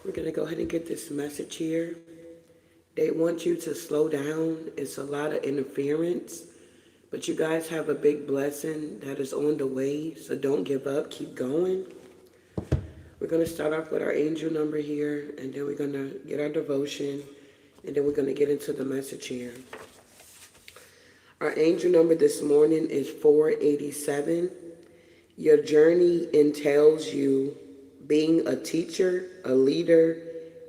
We're going to go ahead and get this message here. They want you to slow down. It's a lot of interference, but you guys have a big blessing that is on the way, so don't give up. Keep going. We're going to start off with our angel number here, and then we're going to get our devotion, and then we're going to get into the message here. Our angel number this morning is 487. Your journey entails you being a teacher, a leader,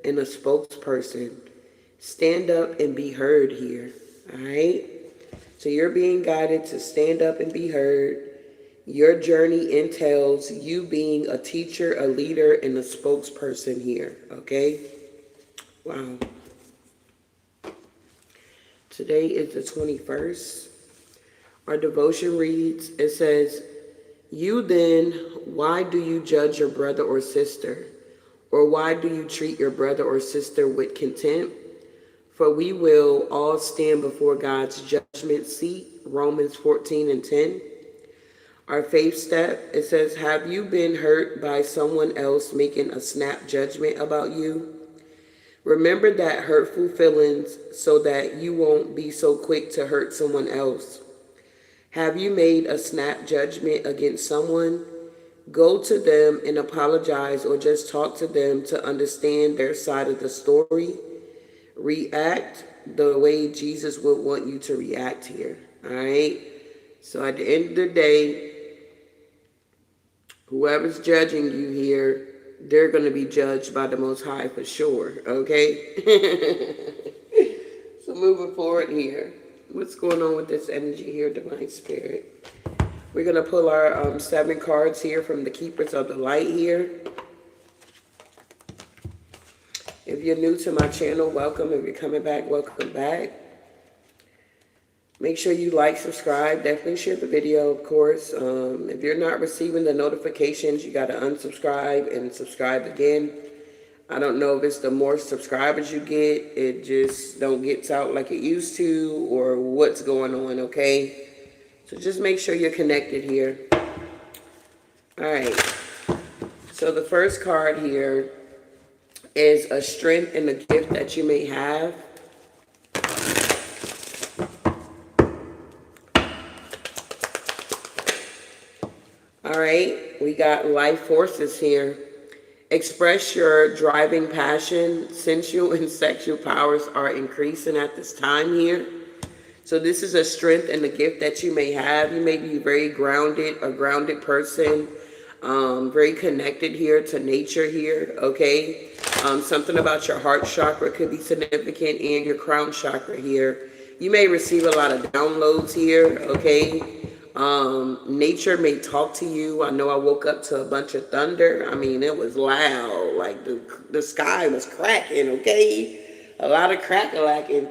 and a spokesperson. Stand up and be heard here. All right? So you're being guided to stand up and be heard. Your journey entails you being a teacher, a leader, and a spokesperson here. Okay? Wow. Today is the 21st. Our devotion reads, it says, "You then, why do you judge your brother or sister? Or why do you treat your brother or sister with contempt? For we will all stand before God's judgment seat." Romans 14:10. Our faith step, it says, have you been hurt by someone else making a snap judgment about you? Remember that hurtful feelings so that you won't be so quick to hurt someone else. Have you made a snap judgment against someone? Go to them and apologize, or just talk to them to understand their side of the story. React the way Jesus would want you to react here. All right? So at the end of the day, whoever's judging you here, they're going to be judged by the Most High for sure. Okay? So moving forward here. What's going on with this energy here, Divine Spirit? We're going to pull our 7 cards here from the Keepers of the Light here. If you're new to my channel, welcome. If you're coming back, welcome back. Make sure you like, subscribe. Definitely share the video, of course. If you're not receiving the notifications, you got to unsubscribe and subscribe again. I don't know if it's the more subscribers you get, it just don't get out like it used to, or what's going on, okay? So just make sure you're connected here. All right. So the first card here is a strength and a gift that you may have. All right. We got life forces here. Express your driving passion. Sensual and sexual powers are increasing at this time here. So this is a strength and a gift that you may have. You may be very grounded, a grounded person, very connected here to nature here, okay? Something about your heart chakra could be significant, and your crown chakra here. You may receive a lot of downloads here, okay? Nature may talk to you. I know I woke up to a bunch of thunder. I mean, it was loud. Like the sky was cracking, okay? A lot of crack-a-lacking.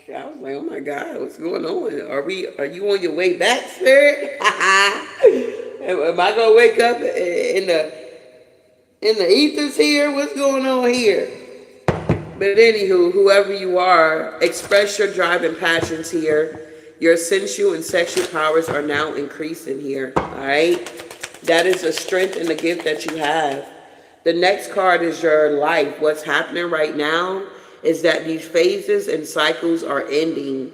I was like, oh my God, what's going on? Are you on your way back, Spirit? Am I gonna wake up in the ethers here? What's going on here? But anywho, whoever you are, express your driving passions here. Your sensual and sexual powers are now increasing here, all right? That is a strength and a gift that you have. The next card is your life. What's happening right now is that these phases and cycles are ending.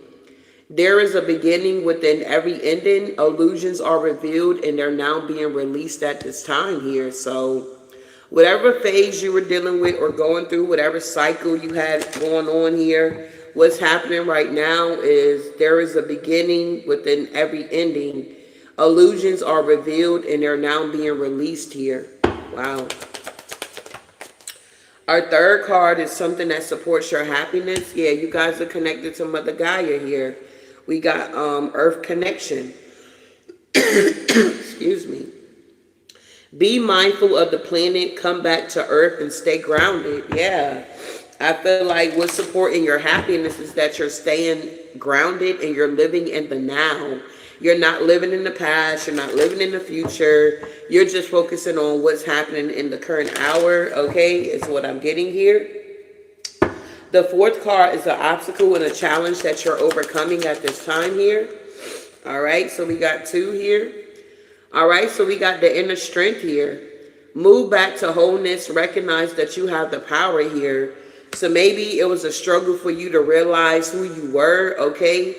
There is a beginning within every ending. Illusions are revealed, and they're now being released at this time here. So whatever phase you were dealing with or going through, whatever cycle you had going on here, what's happening right now is there is a beginning within every ending. Illusions are revealed, and they're now being released here. Wow. Our third card is something that supports your happiness. Yeah, you guys are connected to Mother Gaia here. We got Earth connection. Excuse me. Be mindful of the planet. Come back to Earth and stay grounded. Yeah. I feel like what's supporting your happiness is that you're staying grounded and you're living in the now. You're not living in the past. You're not living in the future. You're just focusing on what's happening in the current hour, okay, is what I'm getting here. The fourth card is an obstacle and a challenge that you're overcoming at this time here. All right, so we got 2 here. All right, so we got the inner strength here. Move back to wholeness. Recognize that you have the power here. So maybe it was a struggle for you to realize who you were, okay?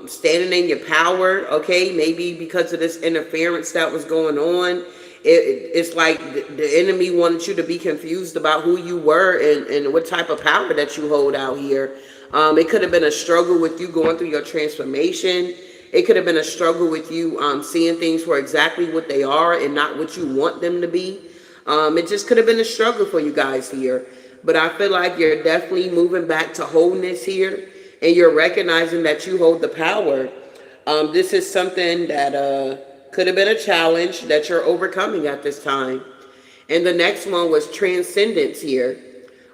Standing in your power, okay? Maybe because of this interference that was going on, it's like the enemy wanted you to be confused about who you were and what type of power that you hold out here. It could have been a struggle with you going through your transformation. It could have been a struggle with you seeing things for exactly what they are and not what you want them to be. It just could have been a struggle for you guys here. But I feel like you're definitely moving back to wholeness here, and you're recognizing that you hold the power. This is something that could have been a challenge that you're overcoming at this time. And the next one was transcendence here.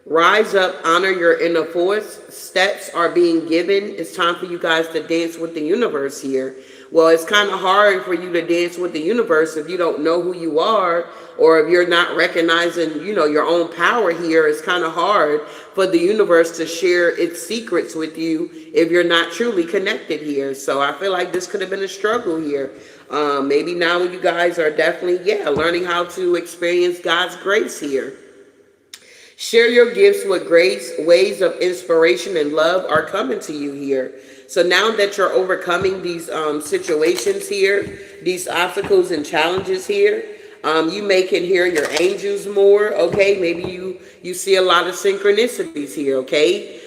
Rise up, honor your inner force. Steps are being given. It's time for you guys to dance with the universe here. Well, it's kind of hard for you to dance with the universe if you don't know who you are, or if you're not recognizing, your own power here. It's kind of hard for the universe to share its secrets with you if you're not truly connected here. So I feel like this could have been a struggle here. Maybe now you guys are definitely, learning how to experience God's grace here. Share your gifts with grace. Ways of inspiration and love are coming to you here. So now that you're overcoming these situations here, these obstacles and challenges here, you may can hear your angels more, okay? Maybe you see a lot of synchronicities here, okay?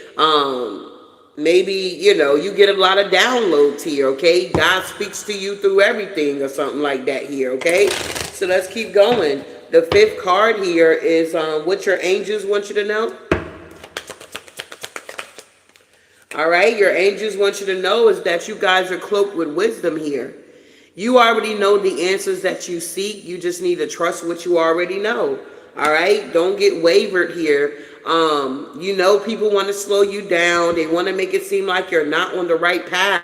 Maybe, you get a lot of downloads here, okay? God speaks to you through everything or something like that here, okay? So let's keep going. The fifth card here is what your angels want you to know. All right, your angels want you to know is that you guys are cloaked with wisdom here. You already know the answers that you seek. You just need to trust what you already know. All right, don't get wavered here. People want to slow you down. They want to make it seem like you're not on the right path.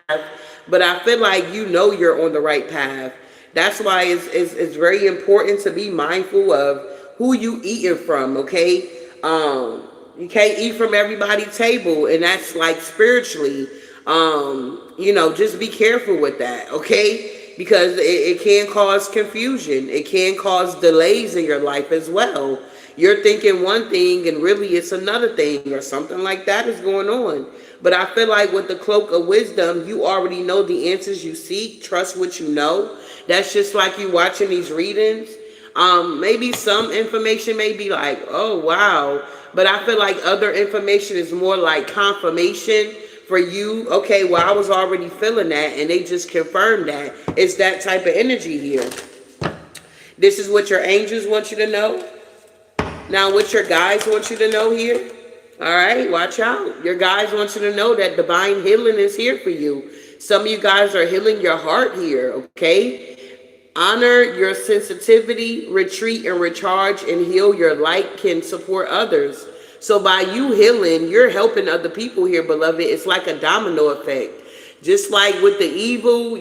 But I feel like you're on the right path. That's why it's very important to be mindful of who you eating from, okay? You can't eat from everybody's table, and that's like spiritually. Just be careful with that, okay? Because it can cause confusion. It can cause delays in your life as well. You're thinking one thing and really it's another thing or something like that is going on. But I feel like with the cloak of wisdom, you already know the answers you seek. Trust what you know. That's just like you watching these readings. Maybe some information may be like, oh, wow. But I feel like other information is more like confirmation for you. Okay, well, I was already feeling that, and they just confirmed that. It's that type of energy here. This is what your angels want you to know. Now, what your guides want you to know here. All right, watch out. Your guides want you to know that divine healing is here for you. Some of you guys are healing your heart here, okay? Honor your sensitivity, retreat and recharge and heal your light can support others. So by you healing, you're helping other people here, beloved. It's like a domino effect. Just like with the evil,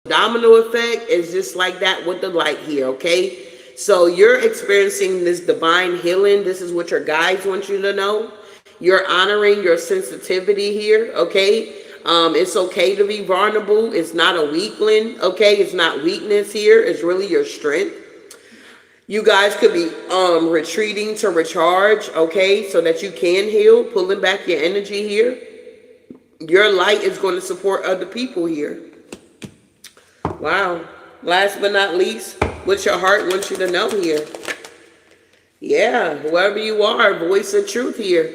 domino effect is just like that with the light here, okay? So you're experiencing this divine healing. This is what your guides want you to know. You're honoring your sensitivity here, okay? It's okay to be vulnerable. It's not a weakling, okay? It's not weakness here. It's really your strength. You guys could be retreating to recharge, okay? So that you can heal, pulling back your energy here. Your light is going to support other people here. Wow. Last but not least, what your heart wants you to know here. Yeah, whoever you are, voice of truth here.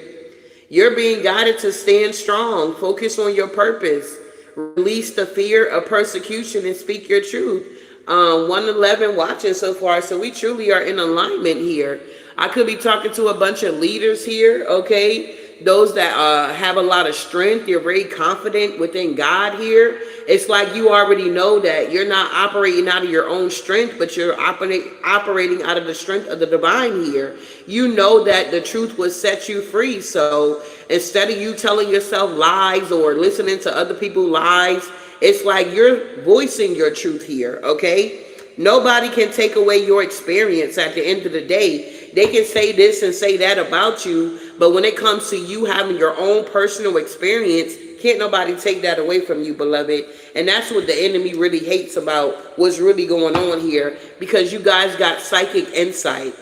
You're being guided to stand strong. Focus on your purpose. Release the fear of persecution and speak your truth. 111 watching so far. So we truly are in alignment here. I could be talking to a bunch of leaders here, okay? Those that have a lot of strength. You're very confident within God here. It's like you already know that you're not operating out of your own strength, but you're operating out of the strength of the divine here. You know that the truth will set you free. So instead of you telling yourself lies or listening to other people's lies, it's like you're voicing your truth here, okay? Nobody can take away your experience at the end of the day. They can say this and say that about you, but when it comes to you having your own personal experience, Can't nobody take that away from you, beloved. And that's what the enemy really hates about what's really going on here, because you guys got psychic insight.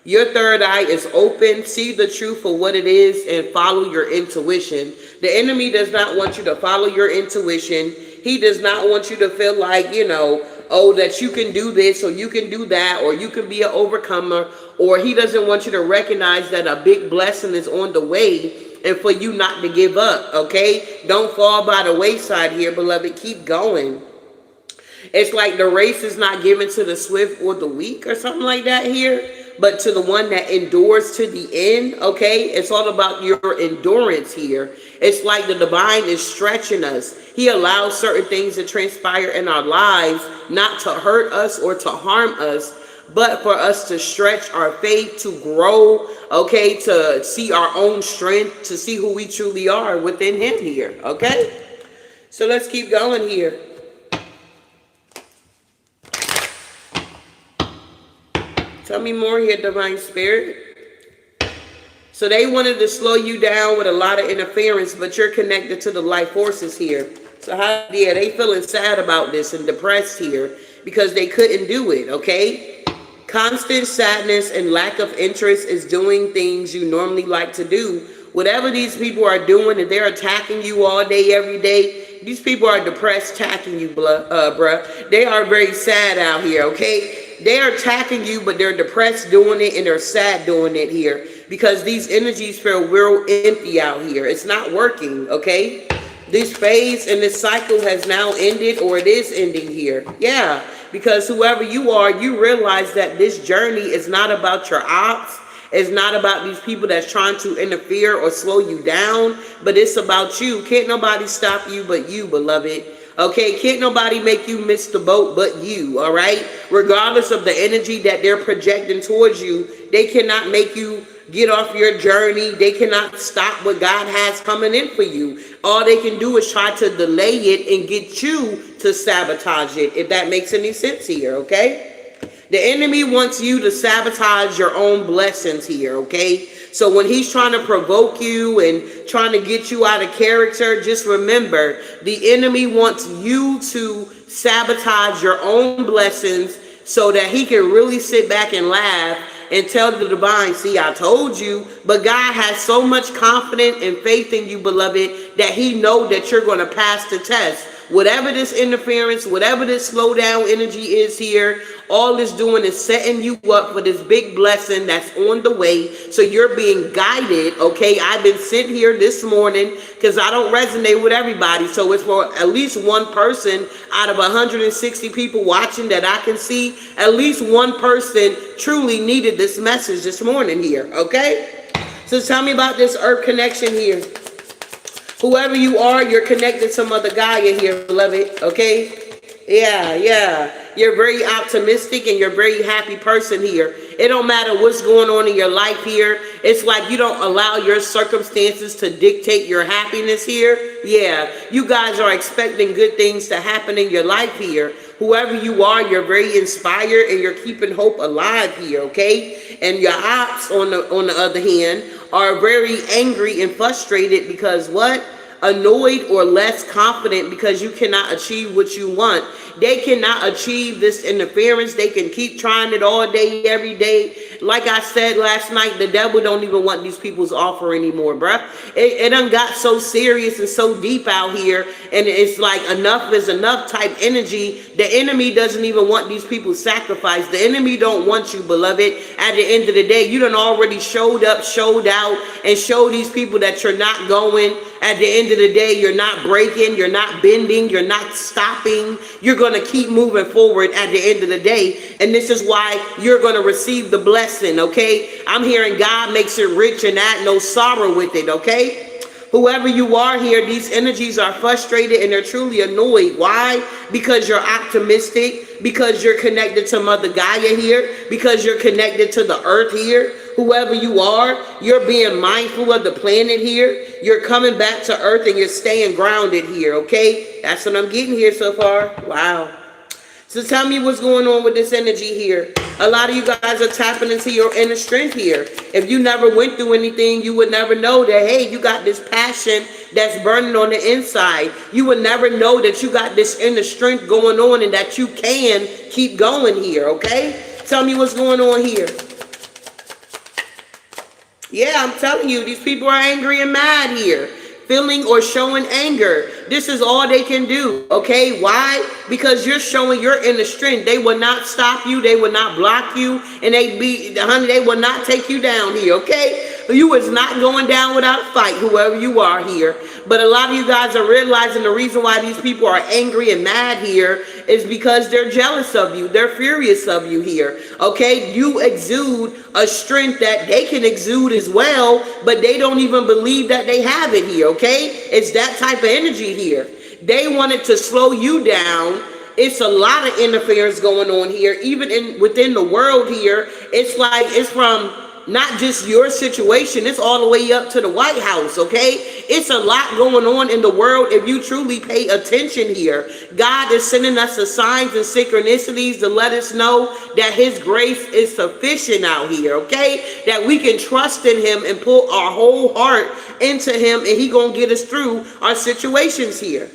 Your third eye is open. See the truth for what it is and follow your intuition. The enemy does not want you to follow your intuition. He does not want you to feel like, oh, that you can do this or you can do that or you can be an overcomer. Or he doesn't want you to recognize that a big blessing is on the way and for you not to give up, okay? Don't fall by the wayside here, beloved. Keep going. It's like the race is not given to the swift or the weak or something like that here, but to the one that endures to the end, okay? It's all about your endurance here. It's like the divine is stretching us. He allows certain things to transpire in our lives, not to hurt us or to harm us, but for us to stretch our faith, to grow, okay? To see our own strength, to see who we truly are within him here, okay? So let's keep going here. Tell me more here, Divine Spirit. So they wanted to slow you down with a lot of interference, but you're connected to the life forces here. So they feeling sad about this and depressed here because they couldn't do it, okay? Constant sadness and lack of interest is doing things you normally like to do. Whatever these people are doing, and they're attacking you all day, every day, these people are depressed attacking you, bruh. They are very sad out here, okay? They are attacking you, but they're depressed doing it and they're sad doing it here because these energies feel real empty out here. It's not working, okay? This phase and this cycle has now ended, or it is ending here. Yeah, because whoever you are, you realize that this journey is not about your ops. It's not about these people that's trying to interfere or slow you down, but it's about you. Can't nobody stop you but you, beloved. Okay, can't nobody make you miss the boat but you, all right? Regardless of the energy that they're projecting towards you, they cannot make you get off your journey. They cannot stop what God has coming in for you. All they can do is try to delay it and get you to sabotage it, if that makes any sense here, okay? The enemy wants you to sabotage your own blessings here, okay? So when he's trying to provoke you and trying to get you out of character, just remember, the enemy wants you to sabotage your own blessings so that he can really sit back and laugh and tell the divine, see, I told you. But God has so much confidence and faith in you, beloved, that he knows that you're going to pass the test. Whatever this interference, whatever this slow down energy is here, all it's doing is setting you up for this big blessing that's on the way. So you're being guided, okay? I've been sitting here this morning because I don't resonate with everybody. So it's for at least one person out of 160 people watching that I can see. At least one person truly needed this message this morning here, okay? So tell me about this earth connection here. Whoever you are, you're connected to Mother Gaia here, beloved, okay? Yeah. You're very optimistic and you're a very happy person here. It don't matter what's going on in your life here. It's like you don't allow your circumstances to dictate your happiness here. Yeah, you guys are expecting good things to happen in your life here. Whoever you are, you're very inspired and you're keeping hope alive here, okay? And your ops, on the other hand, are very angry and frustrated because what? Annoyed or less confident because you cannot achieve what you want. They cannot achieve this interference. They can keep trying it all day, every day. Like I said last night, the devil don't even want these people's offer anymore, bruh. It done got so serious and so deep out here, and it's like enough is enough type energy. The enemy doesn't even want these people sacrificed. The enemy don't want you, beloved. At the end of the day, you done already showed up, showed out, and showed these people that you're not going. At the end of the day, you're not breaking, you're not bending, you're not stopping. You're going to keep moving forward at the end of the day. And this is why you're going to receive the blessing, okay? I'm hearing God makes it rich and add no sorrow with it, okay? Whoever you are here, these energies are frustrated and they're truly annoyed. Why? Because you're optimistic, because you're connected to Mother Gaia here, because you're connected to the earth here. Whoever you are, you're being mindful of the planet here. You're coming back to earth and you're staying grounded here, okay? That's what I'm getting here so far. Wow. So tell me what's going on with this energy here. A lot of you guys are tapping into your inner strength here. If you never went through anything, you would never know that, hey, you got this passion that's burning on the inside. You would never know that you got this inner strength going on and that you can keep going here, okay? Tell me what's going on here. Yeah, I'm telling you, these people are angry and mad here. Feeling or showing anger. This is all they can do, okay? Why? Because you're showing your inner strength. They will not stop you. They will not block you. And they will not take you down here, okay? You is not going down without a fight, whoever you are here. But a lot of you guys are realizing the reason why these people are angry and mad here is because they're jealous of you. They're furious of you here, okay? You exude a strength that they can exude as well, but they don't even believe that they have it here, okay? It's that type of energy here. They wanted to slow you down. It's a lot of interference going on here, even within the world here. It's like it's from not just your situation, it's all the way up to the White House, okay? It's a lot going on in the world if you truly pay attention here. God is sending us the signs and synchronicities to let us know that his grace is sufficient out here, okay? That we can trust in him and put our whole heart into him, and he gonna get us through our situations here.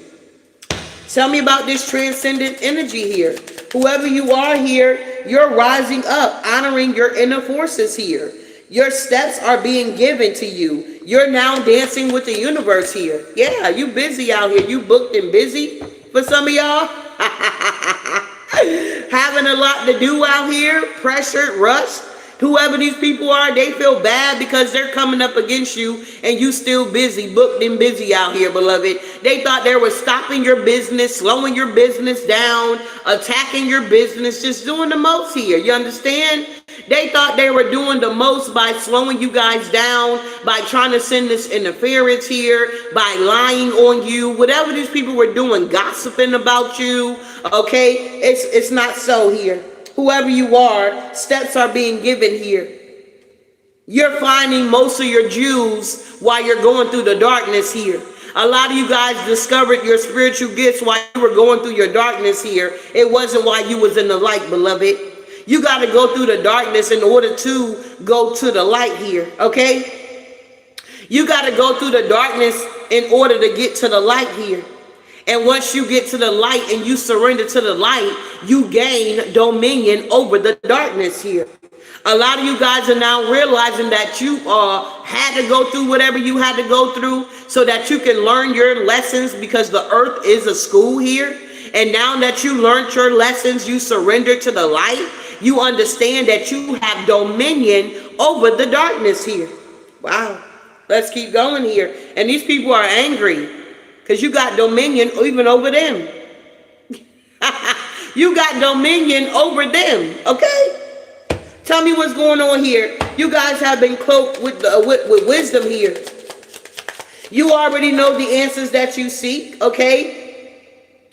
Tell me about this transcendent energy here. Whoever you are here, you're rising up, honoring your inner forces here. Your steps are being given to you. You're now dancing with the universe here. Yeah, you busy out here. You booked and busy for some of y'all. Having a lot to do out here, pressured, rushed. Whoever these people are, they feel bad because they're coming up against you and you still busy, booked and busy out here, beloved. They thought they were stopping your business, slowing your business down, attacking your business, just doing the most here. You understand? They thought they were doing the most by slowing you guys down, by trying to send this interference here, by lying on you, whatever these people were doing, gossiping about you, okay? It's not so here. Whoever you are, steps are being given here. You're finding most of your jewels while you're going through the darkness here. A lot of you guys discovered your spiritual gifts while you were going through your darkness here. It wasn't while you was in the light, beloved. You got to go through the darkness in order to go to the light here, okay? You got to go through the darkness in order to get to the light here. And once you get to the light and you surrender to the light, you gain dominion over the darkness here. A lot of you guys are now realizing that you had to go through whatever you had to go through so that you can learn your lessons, because the earth is a school here. And now that you learned your lessons, you surrender to the light, you understand that you have dominion over the darkness here. Wow. Let's keep going here. And these people are angry because you got dominion even over them. You got dominion over them, okay? Tell me what's going on here. You guys have been cloaked with wisdom here. You already know the answers that you seek, okay?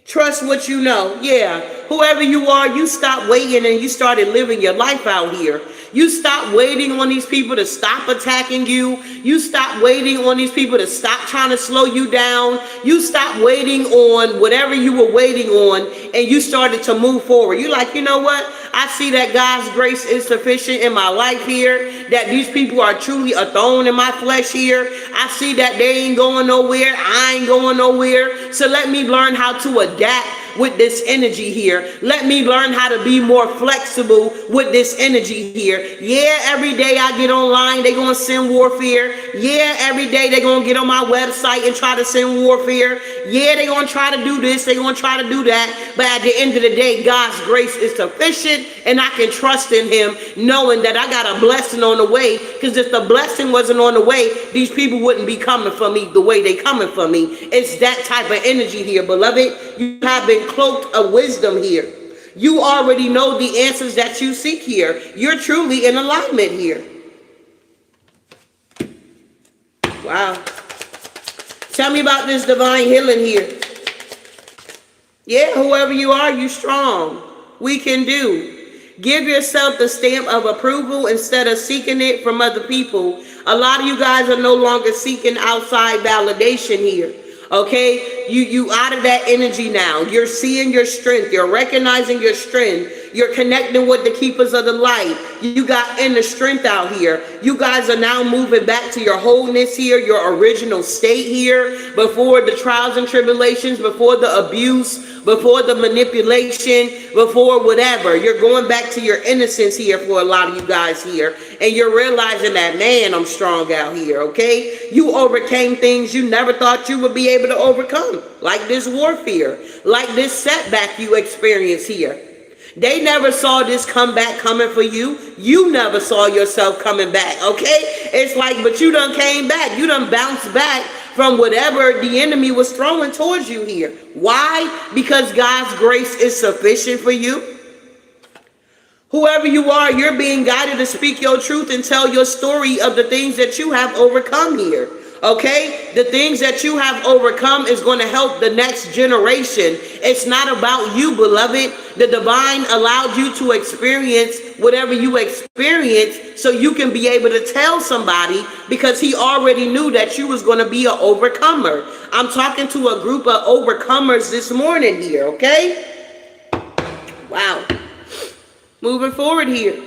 Trust what you know. Yeah, whoever you are, you stop waiting and you started living your life out here. You stop waiting on these people to stop attacking you. You stop waiting on these people to stop trying to slow you down. You stop waiting on whatever you were waiting on, and you started to move forward. You're like, you know what? I see that God's grace is sufficient in my life here, that these people are truly a thorn in my flesh here. I see that they ain't going nowhere. I ain't going nowhere. So let me learn how to adapt with this energy here. Let me learn how to be more flexible with this energy here. Yeah, every day I get online, they're going to send warfare. Yeah, every day they're going to get on my website and try to send warfare. Yeah, they're going to try to do this, they're going to try to do that. But at the end of the day, God's grace is sufficient, and I can trust in him, knowing that I got a blessing on the way. Because if the blessing wasn't on the way, these people wouldn't be coming for me the way they coming for me. It's that type of energy here, beloved. You have been cloaked of wisdom here. You already know the answers that you seek here. You're truly in alignment here. Wow. Tell me about this divine healing here. Yeah, whoever you are, you strong. We can do. Give yourself the stamp of approval instead of seeking it from other people. A lot of you guys are no longer seeking outside validation here. Okay, you out of that energy now. You're seeing your strength. You're recognizing your strength. You're connecting with the keepers of the light. You got inner strength out here. You guys are now moving back to your wholeness here, your original state here, before the trials and tribulations, before the abuse, before the manipulation, before whatever. You're going back to your innocence here for a lot of you guys here. And you're realizing that, man, I'm strong out here, okay? You overcame things you never thought you would be able to overcome, like this warfare, like this setback you experience here. They never saw this comeback coming for you. You never saw yourself coming back, okay? It's like, but you done came back. You done bounced back from whatever the enemy was throwing towards you here. Why? Because God's grace is sufficient for you. Whoever you are, you're being guided to speak your truth and tell your story of the things that you have overcome here. Okay? The things that you have overcome is going to help the next generation. It's not about you, beloved. The divine allowed you to experience whatever you experienced so you can be able to tell somebody, because he already knew that you was going to be an overcomer. I'm talking to a group of overcomers this morning here, okay? Wow. Moving forward here.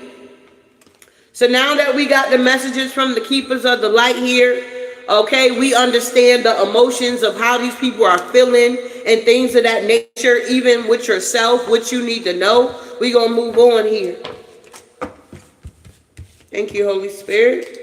So now that we got the messages from the keepers of the light here, okay, we understand the emotions of how these people are feeling and things of that nature, even with yourself, what you need to know. We're going to move on here. Thank you, Holy Spirit.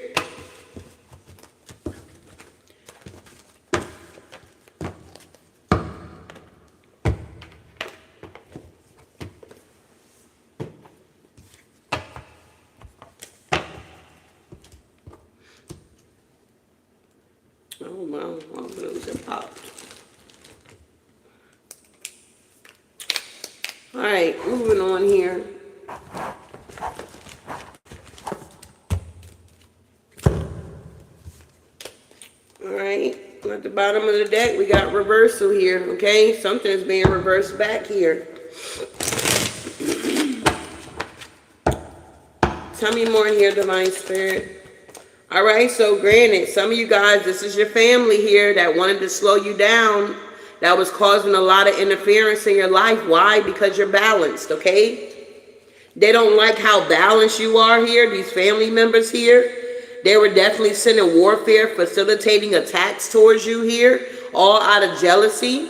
Oh, my, all those have popped. All right, moving on here. All right, at the bottom of the deck, we got reversal here, okay? Something is being reversed back here. Tell me more here, Divine Spirit. All right, so granted, some of you guys, this is your family here that wanted to slow you down, that was causing a lot of interference in your life. Why? Because you're balanced, okay? They don't like how balanced you are here, these family members here. They were definitely sending warfare, facilitating attacks towards you here, all out of jealousy.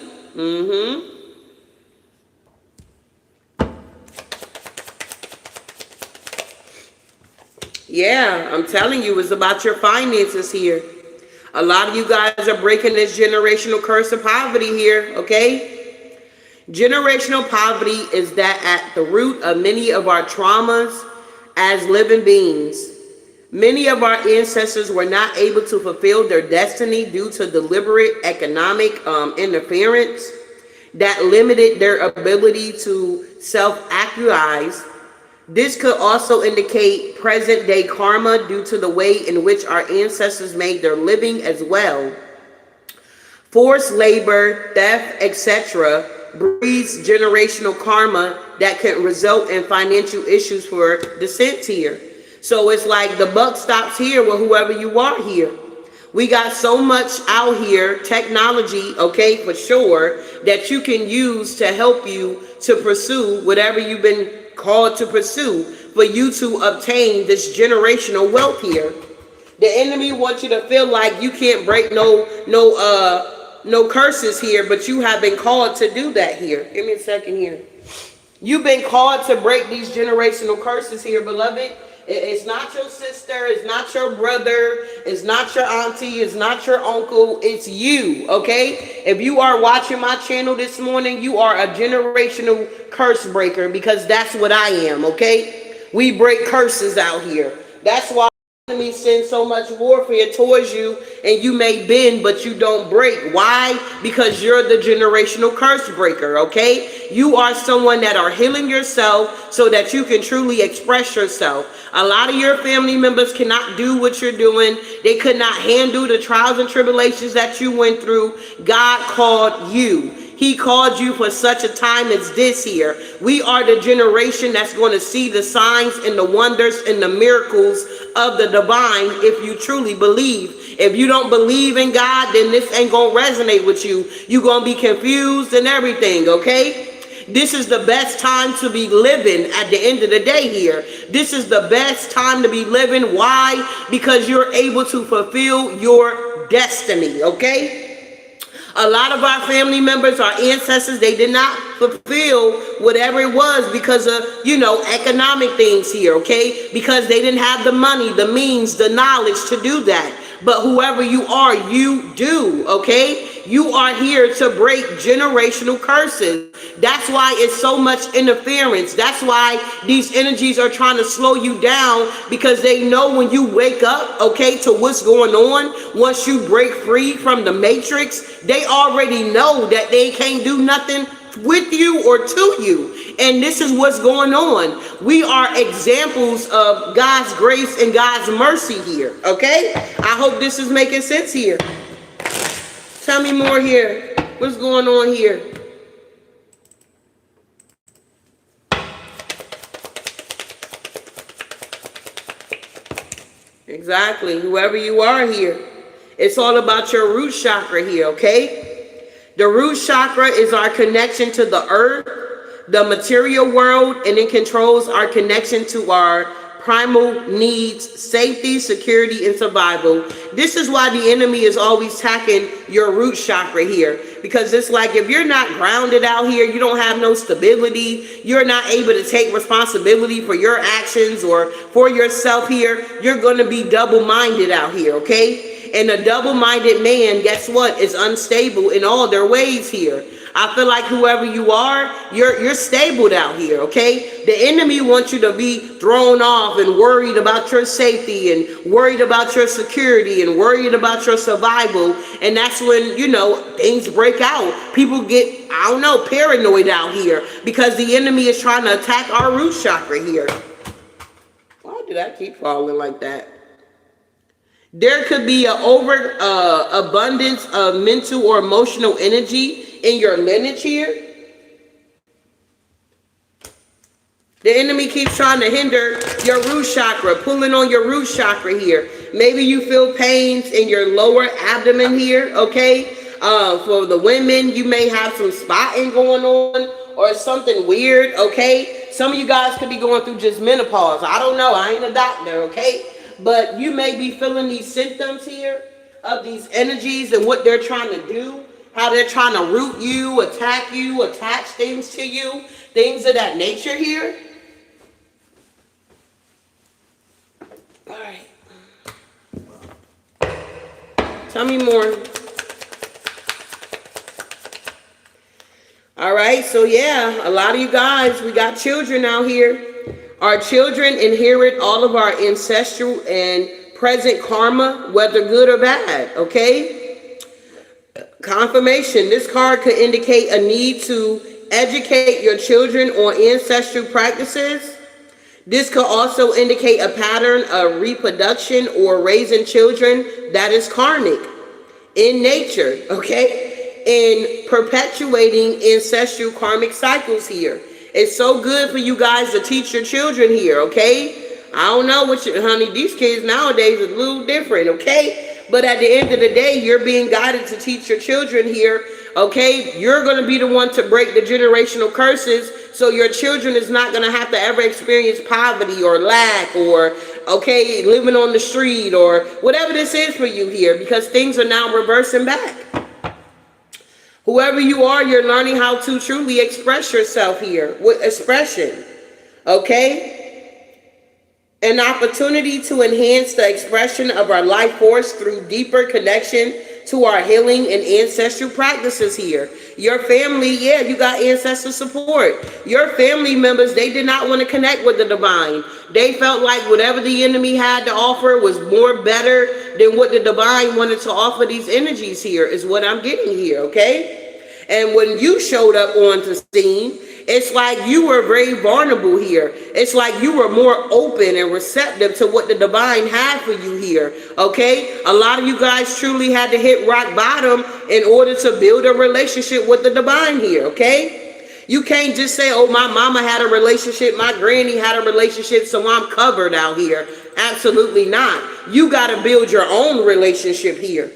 Yeah, I'm telling you, it's about your finances here. A lot of you guys are breaking this generational curse of poverty here, okay? Generational poverty is that at the root of many of our traumas as living beings. Many of our ancestors were not able to fulfill their destiny due to deliberate economic interference that limited their ability to self-actualize. This could also indicate present-day karma due to the way in which our ancestors made their living as well. Forced labor, theft, etc. breeds generational karma that can result in financial issues for descent here. So it's like the buck stops here with whoever you are here. We got so much out here, technology, okay, for sure, that you can use to help you to pursue whatever you've been called to pursue, for you to obtain this generational wealth here. The enemy wants you to feel like you can't break no curses here, but you have been called to do that here. Give me a second here. You've been called to break these generational curses here, beloved. It's not your sister, it's not your brother, it's not your auntie, it's not your uncle, it's you, okay? If you are watching my channel this morning, you are a generational curse breaker, because that's what I am, okay? We break curses out here. That's why the enemy sends so much warfare towards you, and you may bend, but you don't break. Why? Because you're the generational curse breaker, okay? You are someone that are healing yourself so that you can truly express yourself. A lot of your family members cannot do what you're doing. They could not handle the trials and tribulations that you went through. God called you. He called you for such a time as this here. We are the generation that's going to see the signs and the wonders and the miracles of the divine if you truly believe. If you don't believe in God, then this ain't going to resonate with you. You're going to be confused and everything, okay? This is the best time to be living at the end of the day here. This is the best time to be living. Why? Because you're able to fulfill your destiny, okay? A lot of our family members, our ancestors, they did not fulfill whatever it was because of, economic things here, okay? Because they didn't have the money, the means, the knowledge to do that. But whoever you are, you do, okay? You are here to break generational curses. That's why it's so much interference. That's why these energies are trying to slow you down, because they know when you wake up, okay, to what's going on, once you break free from the matrix, they already know that they can't do nothing with you or to you. And this is what's going on. We are examples of God's grace and God's mercy here, okay? I hope this is making sense here. Tell me more here. What's going on here? Exactly. Whoever you are here, it's all about your root chakra here, okay? The root chakra is our connection to the earth, the material world, and it controls our connection to our primal needs, safety, security, and survival. This is why the enemy is always attacking your root chakra here, because it's like if you're not grounded out here, you don't have no stability, you're not able to take responsibility for your actions or for yourself here, you're going to be double-minded out here, okay? And a double-minded man, guess what, is unstable in all their ways here. I feel like whoever you are, you're stable out here, okay? The enemy wants you to be thrown off and worried about your safety and worried about your security and worried about your survival. And that's when, things break out. People get, paranoid out here because the enemy is trying to attack our root chakra here. Why did I keep falling like that? There could be an abundance of mental or emotional energy in your lineage here. The enemy keeps trying to hinder your root chakra, pulling on your root chakra here. Maybe you feel pains in your lower abdomen here, okay? For the women, you may have some spotting going on or something weird, okay? Some of you guys could be going through just menopause. I don't know. I ain't a doctor, okay? But you may be feeling these symptoms here of these energies and what they're trying to do, how they're trying to root you, attach things to you, things of that nature here. All right. Tell me more. All right, so yeah, a lot of you guys, we got children out here. Our children inherit all of our ancestral and present karma, whether good or bad, okay? Confirmation. This card could indicate a need to educate your children on ancestral practices. This could also indicate a pattern of reproduction or raising children that is karmic in nature, okay? And perpetuating ancestral karmic cycles here. It's so good for you guys to teach your children here, okay? I don't know what honey, these kids nowadays are a little different, okay? But at the end of the day, you're being guided to teach your children here, okay? You're going to be the one to break the generational curses, so your children is not going to have to ever experience poverty or lack or, okay, living on the street or whatever this is for you here, because things are now reversing back. Whoever you are, you're learning how to truly express yourself here with expression, okay? An opportunity to enhance the expression of our life force through deeper connection to our healing and ancestral practices here. Your family, yeah, you got ancestral support. Your family members, they did not want to connect with the divine. They felt like whatever the enemy had to offer was more better than what the divine wanted to offer these energies here, is what I'm getting here, okay? And when you showed up on the scene, it's like you were very vulnerable here. It's like you were more open and receptive to what the divine had for you here, okay? A lot of you guys truly had to hit rock bottom in order to build a relationship with the divine here, okay? You can't just say, oh, my mama had a relationship, my granny had a relationship, so I'm covered out here. Absolutely not. You got to build your own relationship here.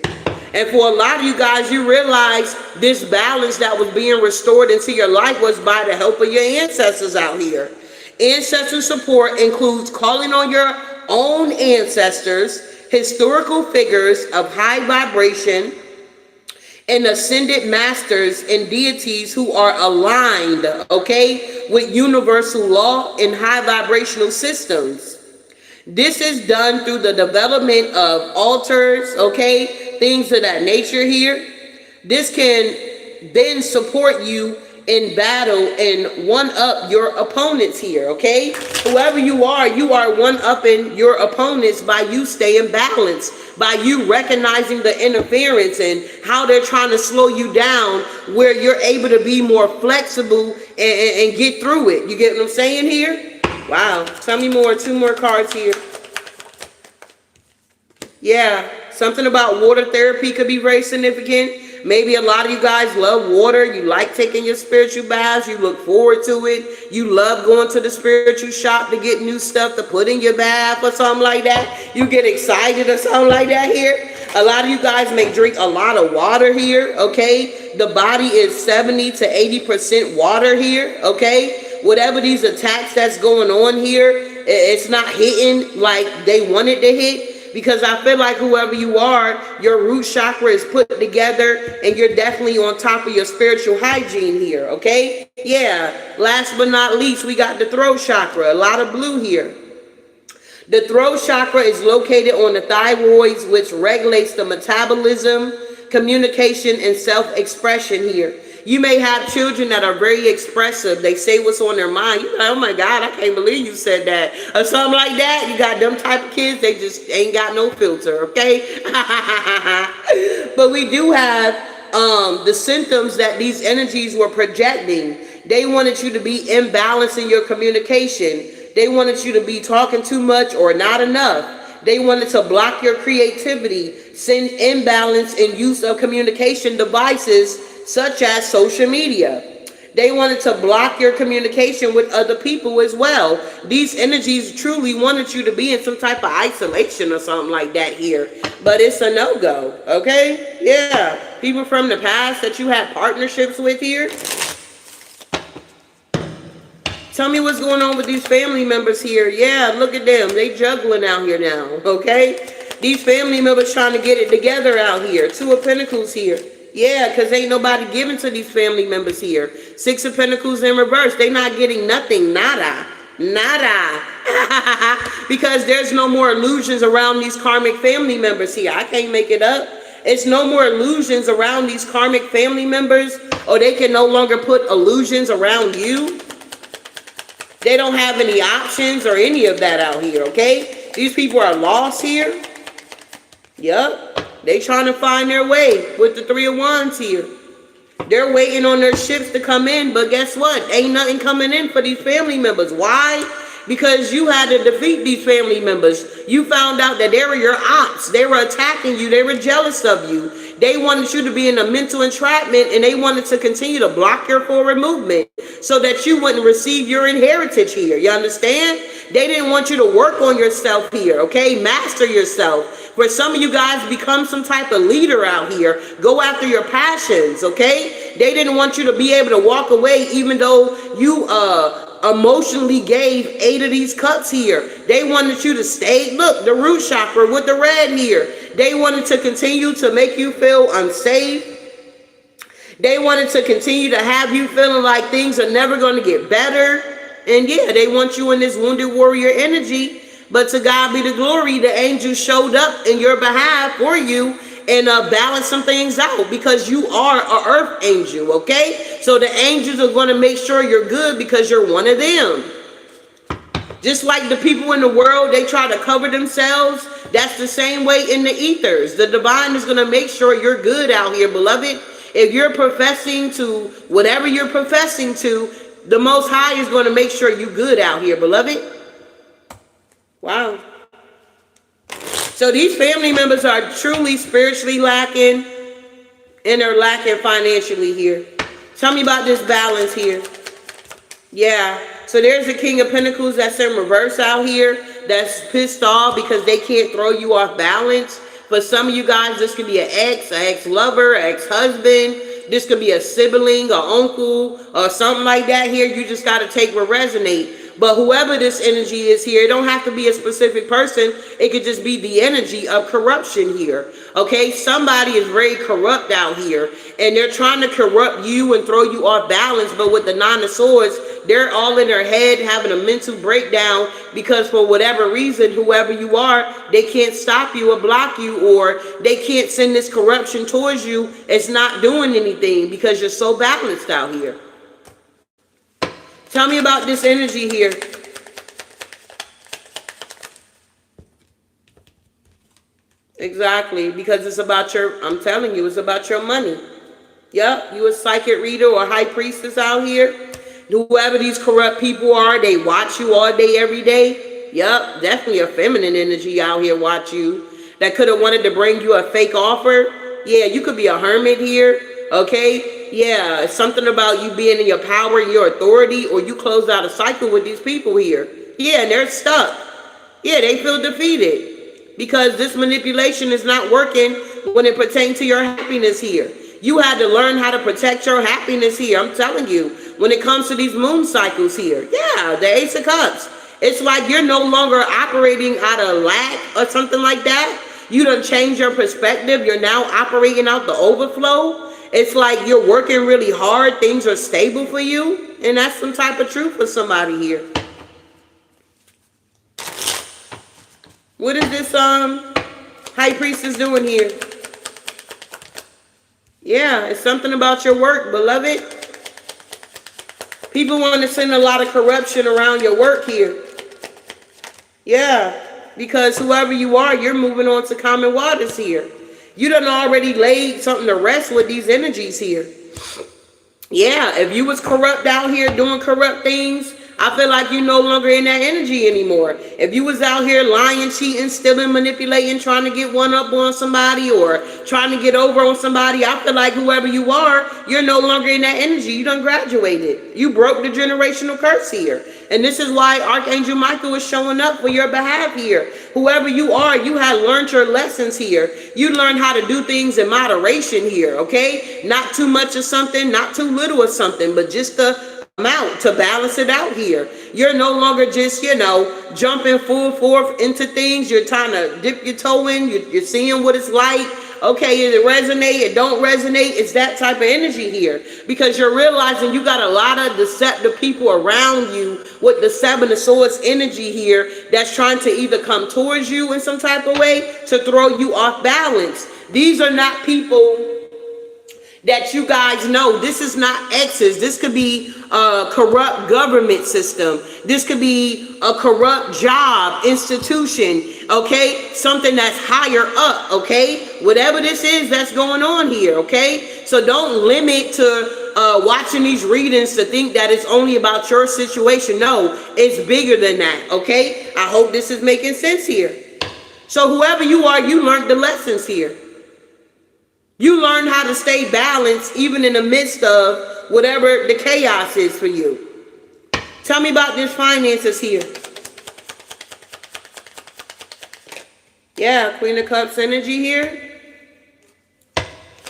And for a lot of you guys, you realize this balance that was being restored into your life was by the help of your ancestors out here. Ancestral support includes calling on your own ancestors, historical figures of high vibration, and ascended masters and deities who are aligned, okay, with universal law and high vibrational systems. This is done through the development of altars, okay, things of that nature here. This can then support you in battle and one-up your opponents here, okay? Whoever you are one-upping your opponents by you staying balanced, by you recognizing the interference and how they're trying to slow you down, where you're able to be more flexible and get through it. You get what I'm saying here? Wow. Tell me more. 2 more cards here. Yeah. Something about water therapy could be very significant. Maybe a lot of you guys love water. You like taking your spiritual baths. You look forward to it. You love going to the spiritual shop to get new stuff to put in your bath or something like that. You get excited or something like that here. A lot of you guys may drink a lot of water here, okay? The body is 70 to 80% water here, okay? Whatever these attacks that's going on here, it's not hitting like they wanted to hit, because I feel like whoever you are, your root chakra is put together and you're definitely on top of your spiritual hygiene here, okay? Yeah, last but not least, we got the throat chakra, a lot of blue here. The throat chakra is located on the thyroids, which regulates the metabolism, communication, and self-expression here. You may have children that are very expressive. They say what's on their mind. You're like, oh my God, I can't believe you said that. Or something like that. You got them type of kids, they just ain't got no filter, okay? But we do have the symptoms that these energies were projecting. They wanted you to be imbalanced in your communication. They wanted you to be talking too much or not enough. They wanted to block your creativity, send imbalance in use of communication devices such as social media. They wanted to block your communication with other people as well. These energies truly wanted you to be in some type of isolation or something like that here. But it's a no-go, okay? Yeah, people from the past that you had partnerships with here. Tell me what's going on with these family members here. Yeah, look at them. They juggling out here now, okay? These family members trying to get it together out here. 2 of Pentacles here. Yeah, because ain't nobody giving to these family members here. 6 of Pentacles in reverse. They not getting nothing. Nada. Nada. Because there's no more illusions around these karmic family members here. I can't make it up. It's no more illusions around these karmic family members, or they can no longer put illusions around you. They don't have any options or any of that out here, okay? These people are lost here. Yup. They trying to find their way with the 3 of Wands here. They're waiting on their ships to come in, but guess what? Ain't nothing coming in for these family members. Why? Because you had to defeat these family members. You found out that they were your ops. They were attacking you. They were jealous of you. They wanted you to be in a mental entrapment, and they wanted to continue to block your forward movement so that you wouldn't receive your inheritance here. You understand? They didn't want you to work on yourself here, okay? Master yourself. For some of you guys, become some type of leader out here. Go after your passions, okay? They didn't want you to be able to walk away even though you emotionally gave 8 of these cups here. They wanted you to stay. Look, the root chakra with the red here. They wanted to continue to make you feel unsafe. They wanted to continue to have you feeling like things are never going to get better. And yeah, they want you in this wounded warrior energy. But to God be the glory, the angels showed up in your behalf for you and balance some things out, because you are an earth angel, okay? So the angels are going to make sure you're good because you're one of them. Just like the people in the world, they try to cover themselves. That's the same way in the ethers. The divine is going to make sure you're good out here, beloved. If you're professing to whatever you're professing to, the Most High is going to make sure you're good out here, beloved. Wow. So these family members are truly spiritually lacking, and they're lacking financially here. Tell me about this balance here. Yeah. So there's the King of Pentacles that's in reverse out here, that's pissed off because they can't throw you off balance. For some of you guys, this could be an ex-lover, ex-husband. This could be a sibling, or uncle, or something like that here. You just got to take what resonate. But whoever this energy is here, it don't have to be a specific person. It could just be the energy of corruption here. Okay, somebody is very corrupt out here, and they're trying to corrupt you and throw you off balance. But with the Nine of Swords, they're all in their head having a mental breakdown because for whatever reason, whoever you are, they can't stop you or block you, or they can't send this corruption towards you. It's not doing anything because you're so balanced out here. Tell me about this energy here. Exactly, because it's about your, I'm telling you, it's about your money. Yep, you a psychic reader or high priestess out here. Whoever these corrupt people are, they watch you all day, every day. Yep, definitely a feminine energy out here watch you. That could have wanted to bring you a fake offer. Yeah, you could be a hermit here, okay? Yeah, it's something about you being in your power and your authority, or you close out a cycle with these people here. Yeah, and they're stuck. Yeah, they feel defeated because this manipulation is not working when it pertains to your happiness here. You had to learn how to protect your happiness here. I'm telling you, when it comes to these moon cycles here. Yeah, the Ace of Cups. It's like you're no longer operating out of lack or something like that. You done changed your perspective. You're now operating out the overflow. It's like you're working really hard. Things are stable for you. And that's some type of truth for somebody here. What is this high priestess doing here? Yeah, it's something about your work, beloved. People want to send a lot of corruption around your work here. Yeah, because whoever you are, you're moving on to common waters here. You done already laid something to rest with these energies here. Yeah, if you was corrupt out here doing corrupt things, I feel like you're no longer in that energy anymore. If you was out here lying, cheating, stealing, manipulating, trying to get one up on somebody or trying to get over on somebody, I feel like whoever you are, you're no longer in that energy. You done graduated. You broke the generational curse here. And this is why Archangel Michael is showing up for your behalf here. Whoever you are, you have learned your lessons here. You learned how to do things in moderation here, okay? Not too much of something, not too little of something, but just the amount to balance it out here. You're no longer just, jumping full forth into things. You're trying to dip your toe in. You're seeing what it's like. Okay, it resonate, it don't resonate. It's that type of energy here because you're realizing you got a lot of deceptive people around you with the Seven of Swords energy here that's trying to either come towards you in some type of way to throw you off balance. These are not people that you guys know. This is not exes. This could be a corrupt government system. This could be a corrupt job, institution, okay? Something that's higher up, okay? Whatever this is that's going on here, okay? So don't limit to watching these readings to think that it's only about your situation. No, it's bigger than that, okay? I hope this is making sense here. So whoever you are, you learned the lessons here. You learn how to stay balanced even in the midst of whatever the chaos is for you. Tell me about this finances here. Yeah, Queen of Cups energy here.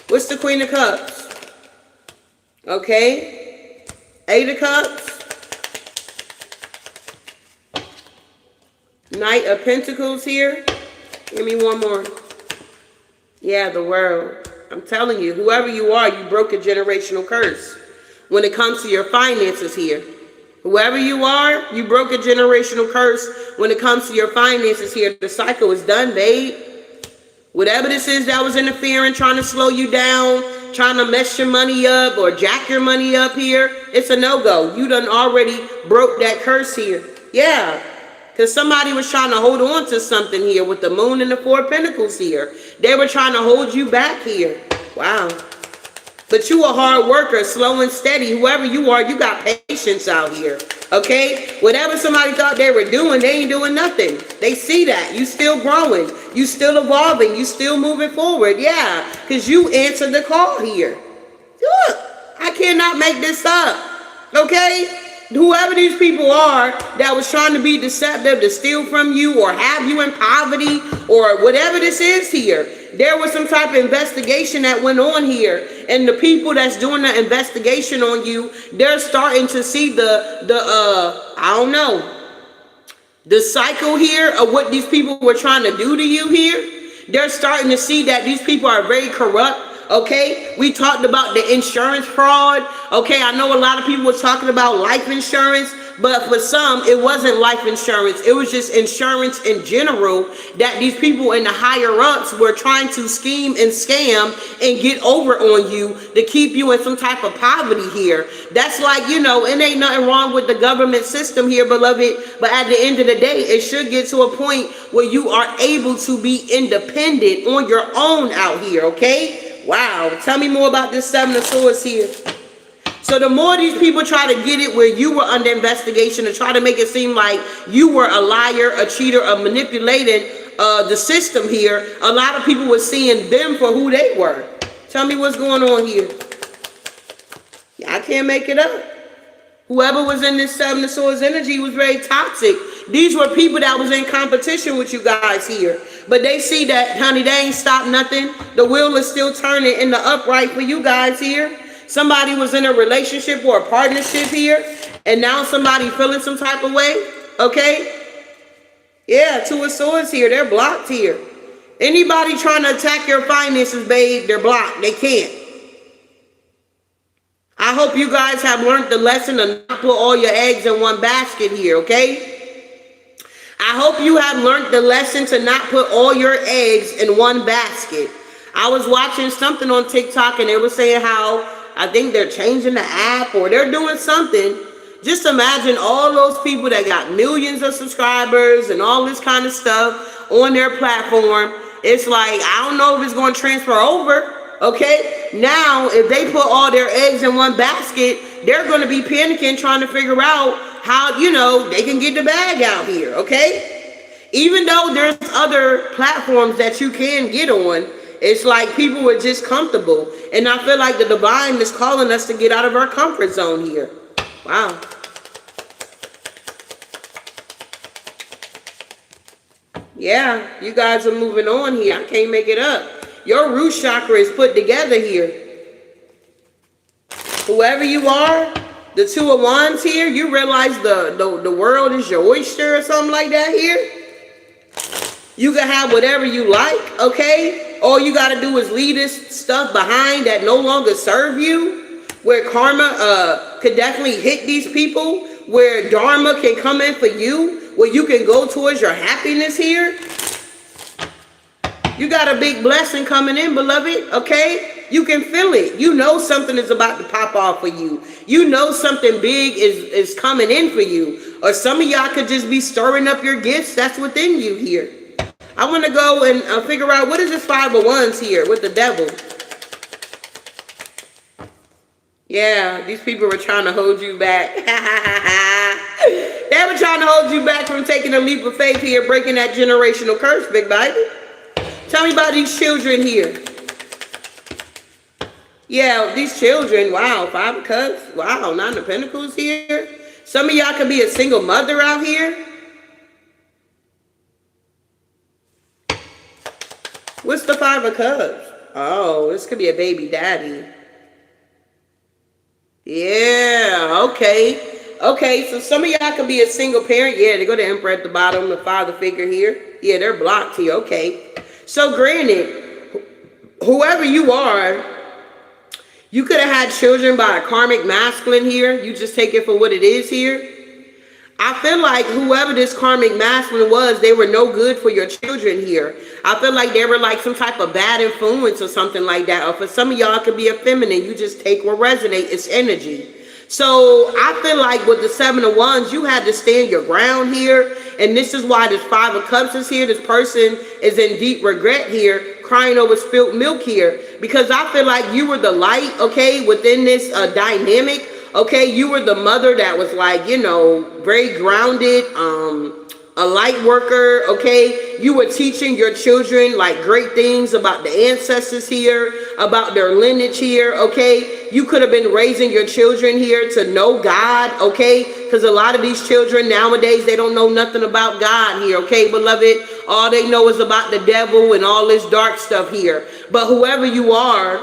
What's the Queen of Cups? Okay. Eight of Cups. Knight of Pentacles here. Give me one more. Yeah, the World. I'm telling you, whoever you are, you broke a generational curse when it comes to your finances here. Whoever you are, you broke a generational curse when it comes to your finances here. The cycle is done, babe. Whatever this is that was interfering, trying to slow you down, trying to mess your money up or jack your money up here, it's a no-go. You done already broke that curse here. Yeah. Because somebody was trying to hold on to something here with the Moon and the Four of Pentacles here. They were trying to hold you back here. Wow. But you a hard worker, slow and steady. Whoever you are, you got patience out here. Okay? Whatever somebody thought they were doing, they ain't doing nothing. They see that. You still growing. You still evolving. You still moving forward. Yeah. Because you answered the call here. Look, I cannot make this up. Okay? whoever these people are that was trying to be deceptive to steal from you or have you in poverty or whatever this is here, there was some type of investigation that went on here, and the people that's doing the investigation on you, they're starting to see I don't know, the cycle here of what these people were trying to do to you here. They're starting to see that these people are very corrupt. Okay, we talked about the insurance fraud. Okay, I know a lot of people were talking about life insurance, but for some, it wasn't life insurance. It was just insurance in general that these people in the higher ups were trying to scheme and scam and get over on you to keep you in some type of poverty here. That's like, you know, it ain't nothing wrong with the government system here, beloved, but at the end of the day, it should get to a point where you are able to be independent on your own out here, okay? Wow, tell me more about this Seven of Swords here. So the more these people try to get it where you were under investigation and try to make it seem like you were a liar, a cheater, a manipulating the system here, a lot of people were seeing them for who they were. Tell me what's going on here. I can't make it up. Whoever was in this Seven of Swords energy was very toxic. These were people that was in competition with you guys here. But they see that, honey, they ain't stopped nothing. The wheel is still turning in the upright for you guys here. Somebody was in a relationship or a partnership here, and now somebody feeling some type of way, okay? Yeah, Two of Swords here. They're blocked here. Anybody trying to attack your finances, babe, they're blocked. They can't. I hope you guys have learned the lesson to not put all your eggs in one basket here, okay? I hope you have learned the lesson to not put all your eggs in one basket. I was watching something on TikTok and they were saying how I think they're changing the app or they're doing something. Just imagine all those people that got millions of subscribers and all this kind of stuff on their platform. It's like, I don't know if it's going to transfer over, okay? Now, if they put all their eggs in one basket, they're going to be panicking trying to figure out how, you know, they can get the bag out here, okay? Even though there's other platforms that you can get on, it's like people are just comfortable. And I feel like the divine is calling us to get out of our comfort zone here. Wow. Yeah, you guys are moving on here. I can't make it up. Your root chakra is put together here. Whoever you are, the Two of Wands here, you realize the world is your oyster or something like that here. You can have whatever you like, okay? All you got to do is leave this stuff behind that no longer serve you, where karma could definitely hit these people, where dharma can come in for you, where you can go towards your happiness here. You got a big blessing coming in, beloved, okay? You can feel it. You know something is about to pop off for you. You know something big is coming in for you. Or some of y'all could just be stirring up your gifts that's within you here. I want to go and figure out, what is this Five of Wands here with the devil? Yeah, these people were trying to hold you back. They were trying to hold you back from taking a leap of faith here, breaking that generational curse, big baby. Tell me about these children here. Yeah, these children, wow, Five of Cups, wow, Nine of Pentacles here. Some of y'all could be a single mother out here. What's the Five of Cups? Oh, this could be a baby daddy. Yeah, okay. Okay, so some of y'all could be a single parent. Yeah, they go to Emperor at the bottom, the father figure here. Yeah, they're blocked here, okay. So granted, whoever you are, you could have had children by a karmic masculine here. You just take it for what it is here. I feel like whoever this karmic masculine was, they were no good for your children here. I feel like they were like some type of bad influence or something like that. Or for some of y'all, it could be a feminine. You just take what resonates. It's energy. So I feel like with the Seven of Wands, you had to stand your ground here. And this is why this Five of Cups is here. This person is in deep regret here, crying over spilt milk here. Because I feel like you were the light, okay, within this dynamic. Okay, you were the mother that was like, you know, very grounded, a light worker, okay? You were teaching your children like great things about the ancestors here, about their lineage here, okay? You could have been raising your children here to know God, okay? Because a lot of these children nowadays, they don't know nothing about God here, okay, beloved? All they know is about the devil and all this dark stuff here. But whoever you are,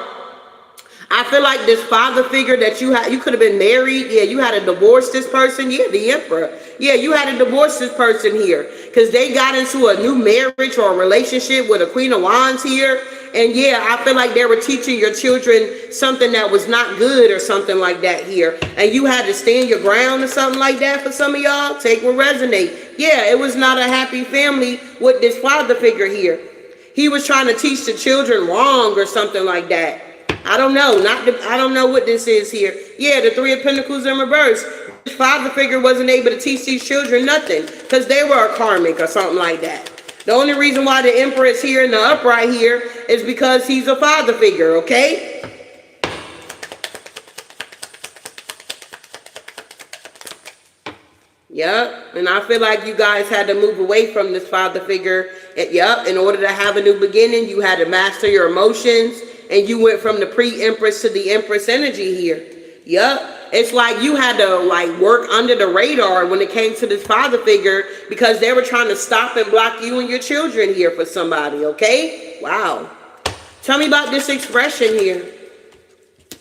I feel like this father figure that you had, you could have been married. Yeah, you had to divorce this person. Yeah, the emperor. Yeah, you had to divorce this person here because they got into a new marriage or a relationship with a Queen of Wands here. And yeah, I feel like they were teaching your children something that was not good or something like that here. And you had to stand your ground or something like that for some of y'all. Take what resonate. Yeah, it was not a happy family with this father figure here. He was trying to teach the children wrong or something like that. I don't know. I don't know what this is here. Yeah, the Three of Pentacles in reverse. This father figure wasn't able to teach these children nothing because they were a karmic or something like that. The only reason why the emperor is here in the upright here is because he's a father figure, okay? Yep, and I feel like you guys had to move away from this father figure. Yep, in order to have a new beginning, you had to master your emotions. And you went from the pre-empress to the empress energy here. Yep. It's like you had to like work under the radar when it came to this father figure because they were trying to stop and block you and your children here for somebody, okay? Wow. Tell me about this expression here.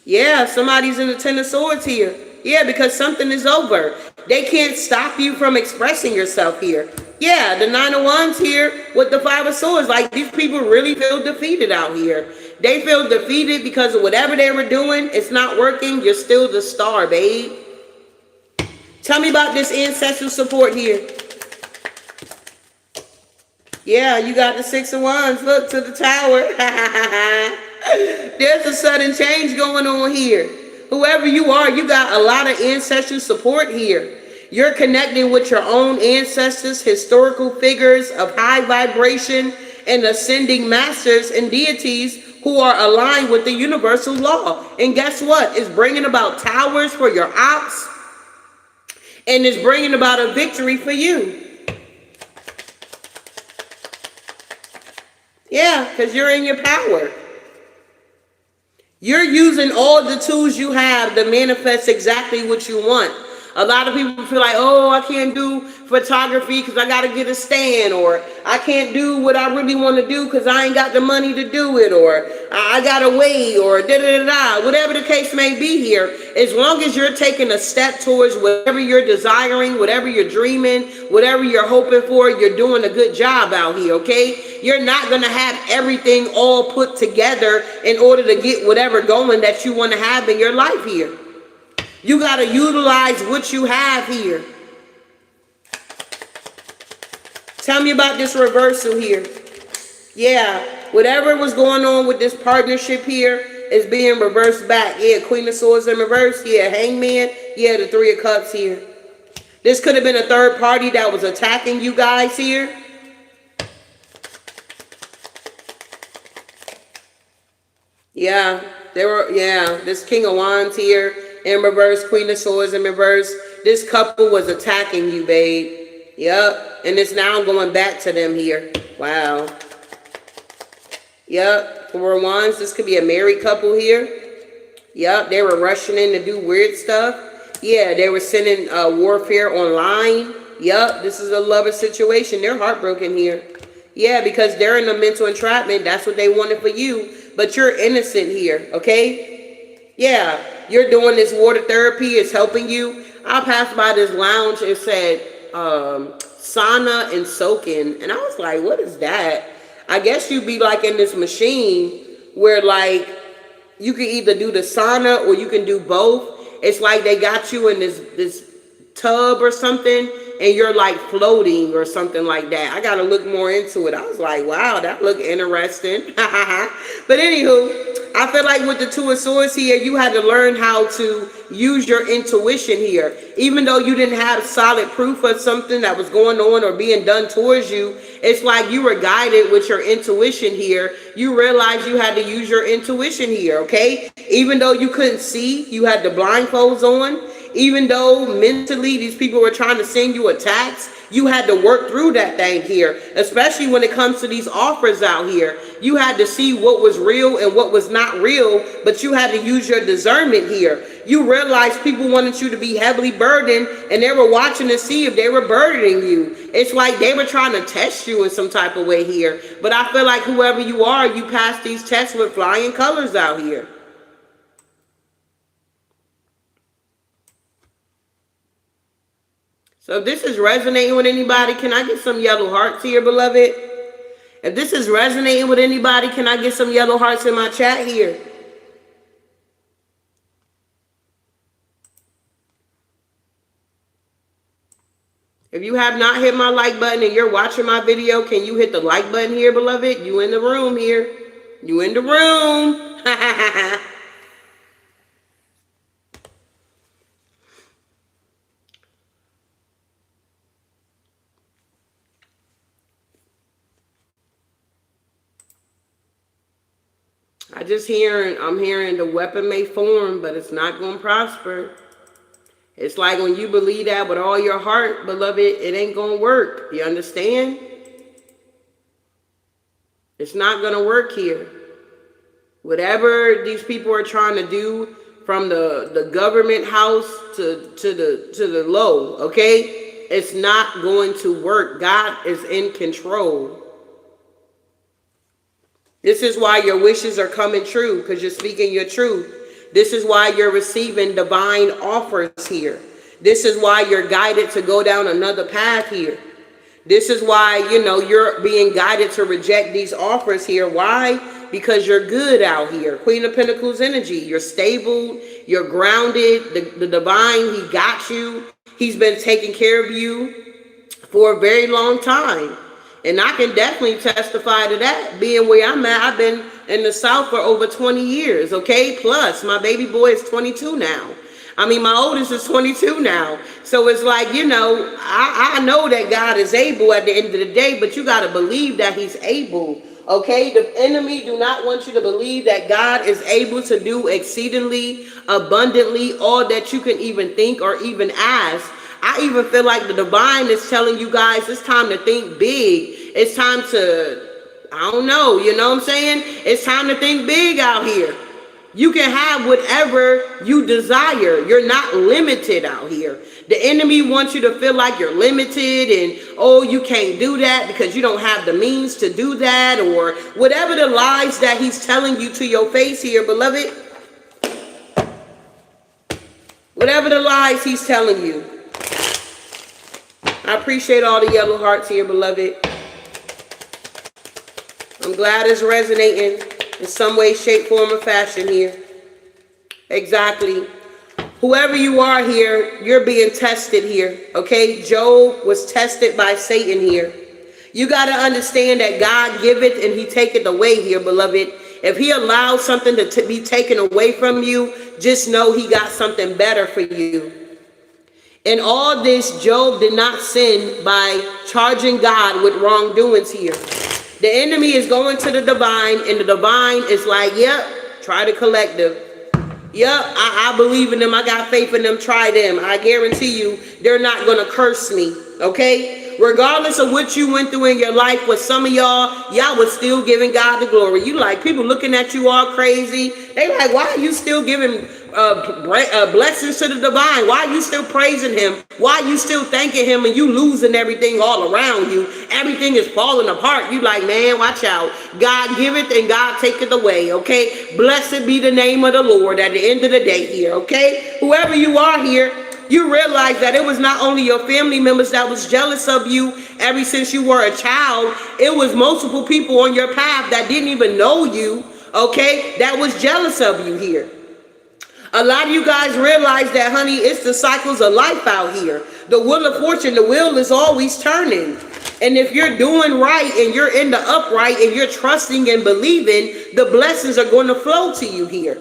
Yeah, somebody's in the Ten of Swords here. Yeah, because something is over. They can't stop you from expressing yourself here. Yeah, the Nine of Wands here with the Five of Swords. Like, these people really feel defeated out here. They feel defeated because of whatever they were doing. It's not working. You're still the star, babe. Tell me about this ancestral support here. Yeah, you got the Six of Wands. Look to the Tower. There's a sudden change going on here. Whoever you are, you got a lot of ancestral support here. You're connecting with your own ancestors, historical figures of high vibration, and ascending masters and deities who are aligned with the universal law. And guess what? It's bringing about towers for your ops, and it's bringing about a victory for you. Yeah, because you're in your power. You're using all the tools you have to manifest exactly what you want. A lot of people feel like, oh, I can't do photography because I got to get a stand, or I can't do what I really want to do because I ain't got the money to do it, or I got to wait, or da-da-da-da. Whatever the case may be here, as long as you're taking a step towards whatever you're desiring, whatever you're dreaming, whatever you're hoping for, you're doing a good job out here, okay? You're not going to have everything all put together in order to get whatever going that you want to have in your life here. You got to utilize what you have here. Tell me about this reversal here. Yeah, whatever was going on with this partnership here is being reversed back. Yeah, Queen of Swords in reverse. Yeah, Hangman. Yeah, the Three of Cups here. This could have been a third party that was attacking you guys here. Yeah, this King of Wands here in reverse, Queen of Swords in reverse. This couple was attacking you, babe. Yep. And it's now going back to them here. Wow. Yep. Four of Wands. This could be a married couple here. Yep. They were rushing in to do weird stuff. Yeah. They were sending warfare online. Yep. This is a lover situation. They're heartbroken here. Yeah. Because they're in a mental entrapment. That's what they wanted for you. But you're innocent here. Okay. Yeah. You're doing this water therapy. It's helping you. I passed by this lounge. It said sauna and soaking. And I was like, what is that? I guess you'd be like in this machine where like you can either do the sauna or you can do both. It's like they got you in this tub or something and you're like floating or something like that. I got to look more into it. I was like, wow, that looked interesting. But anywho, I feel like with the Two of Swords here, you had to learn how to use your intuition here. Even though you didn't have solid proof of something that was going on or being done towards you, it's like you were guided with your intuition here. You realized you had to use your intuition here, okay? Even though you couldn't see, you had the blindfolds on. even though mentally these people were trying to send you attacks, you had to work through that thing here, especially when it comes to these offers out here. You had to see what was real and what was not real, but you had to use your discernment here. You realized people wanted you to be heavily burdened, and they were watching to see if they were burdening you. It's like they were trying to test you in some type of way here. But I feel like whoever you are, you pass these tests with flying colors out here. So if this is resonating with anybody, can I get some yellow hearts here, beloved? If this is resonating with anybody, can I get some yellow hearts in my chat here? If you have not hit my like button and you're watching my video, can you hit the like button here, beloved? You in the room here. You in the room. I'm hearing the weapon may form, but it's not going to prosper. It's like when you believe that with all your heart, beloved, it ain't going to work. You understand? It's not going to work here. Whatever these people are trying to do, from the government house to the low, okay? It's not going to work. God is in control. This is why your wishes are coming true, because you're speaking your truth. This is why you're receiving divine offers here. This is why you're guided to go down another path here. This is why, you're being guided to reject these offers here. Why? Because you're good out here. Queen of Pentacles energy. You're stable. You're grounded. The divine, he got you. He's been taking care of you for a very long time. And I can definitely testify to that, being where I'm at. I've been in the South for over 20 years, okay? Plus, my baby boy is 22 now. My oldest is 22 now. So it's like, I know that God is able at the end of the day, but you got to believe that he's able, okay? The enemy do not want you to believe that God is able to do exceedingly, abundantly, all that you can even think or even ask. I even feel like the divine is telling you guys it's time to think big. It's time to, I don't know, you know what I'm saying? It's time to think big out here. You can have whatever you desire. You're not limited out here. The enemy wants you to feel like you're limited and, oh, you can't do that because you don't have the means to do that, or whatever the lies that he's telling you to your face here, beloved. Whatever the lies he's telling you. I appreciate all the yellow hearts here, beloved. I'm glad it's resonating in some way, shape, form, or fashion here. Exactly. Whoever you are here, you're being tested here, okay? Job was tested by Satan here. You got to understand that God giveth and he taketh away here, beloved. If he allows something to be taken away from you, just know he got something better for you. In all this, Job did not sin by charging God with wrongdoings here. The enemy is going to the divine, and the divine is like, yep, try the collective. Yep, I believe in them. I got faith in them. Try them. I guarantee you, they're not going to curse me, okay? Regardless of what you went through in your life, with some of y'all was still giving God the glory. You like people looking at you all crazy. They like, why are you still giving blessings to the divine? Why are you still praising him? Why are you still thanking him and you losing everything all around you? Everything is falling apart. You like, man, watch out. God giveth and God taketh away, okay? Blessed be the name of the Lord at the end of the day here, okay? Whoever you are here, you realize that it was not only your family members that was jealous of you ever since you were a child. It was multiple people on your path that didn't even know you, okay, that was jealous of you here. A lot of you guys realize that, honey, it's the cycles of life out here. The wheel of fortune, the wheel is always turning. And if you're doing right and you're in the upright and you're trusting and believing, the blessings are going to flow to you here.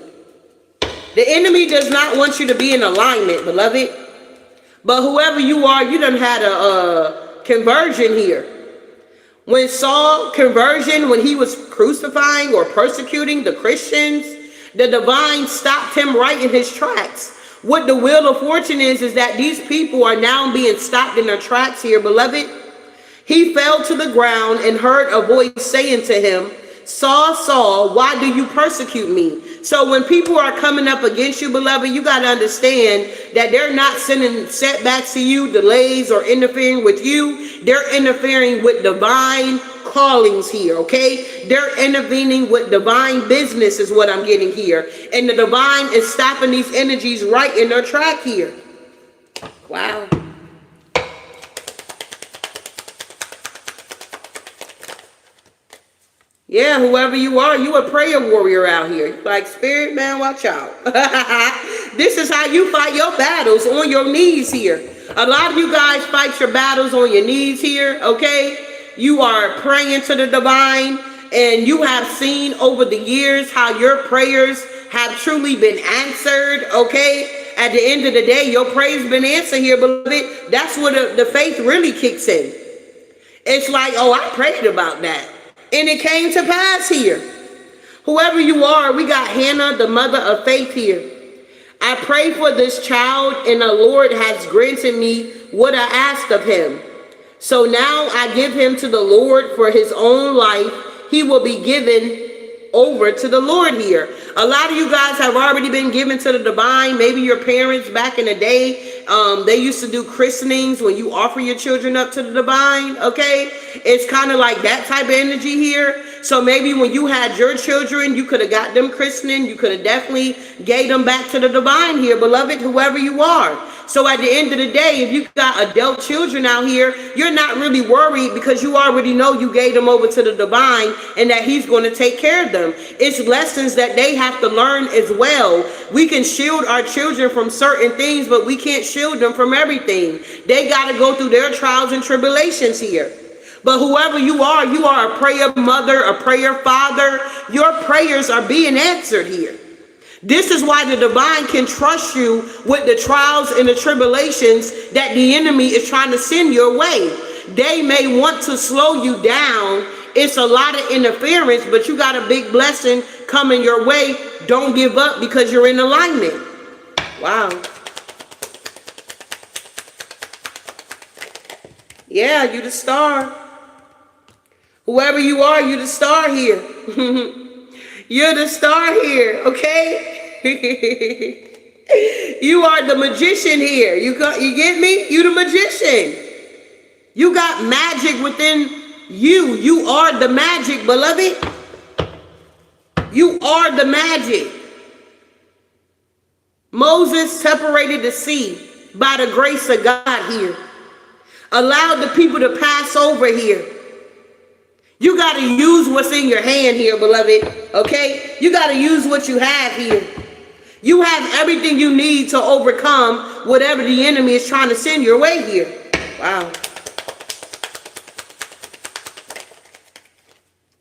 The enemy does not want you to be in alignment, beloved. But whoever you are, you done had a conversion here. When Saul conversion, when he was crucifying or persecuting the Christians, the divine stopped him right in his tracks. What the wheel of fortune is that these people are now being stopped in their tracks here, beloved. He fell to the ground and heard a voice saying to him, Saul, Saul, why do you persecute me? So when people are coming up against you, beloved, you got to understand that they're not sending setbacks to you, delays, or interfering with you. They're interfering with divine callings here, okay? They're intervening with divine business is what I'm getting here. And the divine is stopping these energies right in their track here. Wow. Yeah, whoever you are, you a prayer warrior out here. You're like, spirit man, watch out. This is how you fight your battles, on your knees here. A lot of you guys fight your battles on your knees here, okay? You are praying to the divine, and you have seen over the years how your prayers have truly been answered, okay? At the end of the day, your prayers been answered here, beloved. That's where the faith really kicks in. It's like, oh, I prayed about that. And it came to pass here. Whoever you are, we got Hannah, the mother of faith here. I pray for this child, and the Lord has granted me what I asked of him. So now I give him to the Lord for his own life. He will be given over to the Lord here. A lot of you guys have already been given to the divine. Maybe your parents back in the day, they used to do christenings when you offer your children up to the divine, okay? It's kind of like that type of energy here. So maybe when you had your children, you could have got them christening. You could have definitely gave them back to the divine here, beloved, whoever you are. So at the end of the day, if you got adult children out here, you're not really worried because you already know you gave them over to the divine and that he's going to take care of them. It's lessons that they have to learn as well. We can shield our children from certain things, but we can't shield them from everything. They got to go through their trials and tribulations here. But whoever you are a prayer mother, a prayer father. Your prayers are being answered here. This is why the divine can trust you with the trials and the tribulations that the enemy is trying to send your way. They may want to slow you down. It's a lot of interference, but you got a big blessing coming your way. Don't give up because you're in alignment. Wow. Yeah, you the star. Whoever you are, you the star here. You're the star here, okay? You are the magician here. You get me? You the magician. You got magic within you. You are the magic, beloved. You are the magic. Moses separated the sea by the grace of God here. Allowed the people to pass over here. You got to use what's in your hand here, beloved, okay? You got to use what you have here. You have everything you need to overcome whatever the enemy is trying to send your way here. Wow.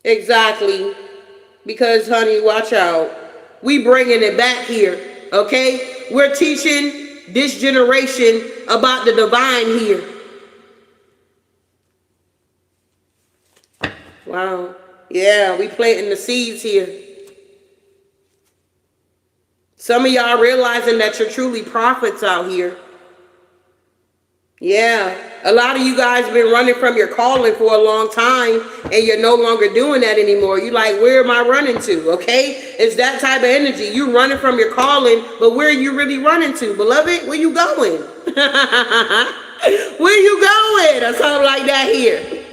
Exactly. Because, honey, watch out. We bringing it back here, okay? We're teaching this generation about the divine here. Wow. Yeah, we planting the seeds here. Some of y'all realizing that you're truly prophets out here. Yeah, a lot of you guys been running from your calling for a long time and you're no longer doing that anymore. You like, where am I running to? Okay, it's that type of energy. You running from your calling, but where are you really running to, beloved? Where you going? Where you going? Or something like that here.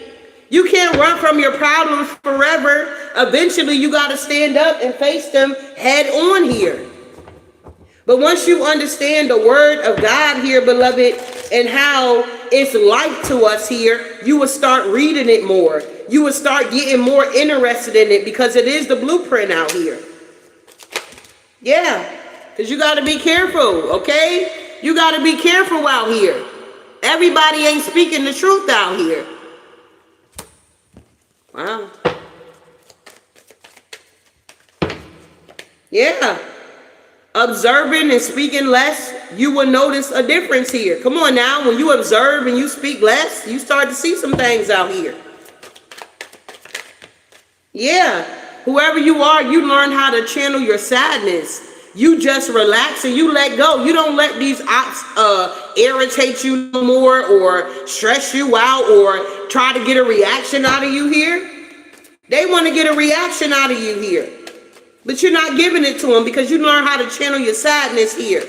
You can't run from your problems forever. Eventually, you got to stand up and face them head on here. But once you understand the word of God here, beloved, and how it's life to us here, you will start reading it more. You will start getting more interested in it because it is the blueprint out here. Yeah, because you got to be careful, okay? You got to be careful out here. Everybody ain't speaking the truth out here. Wow. Yeah. Observing and speaking less, you will notice a difference here. Come on now. When you observe and you speak less, you start to see some things out here. Yeah. Whoever you are, you learn how to channel your sadness. You just relax and you let go. You don't let these ops irritate you no more or stress you out or try to get a reaction out of you here. They want to get a reaction out of you here. But you're not giving it to them because you learn how to channel your sadness here.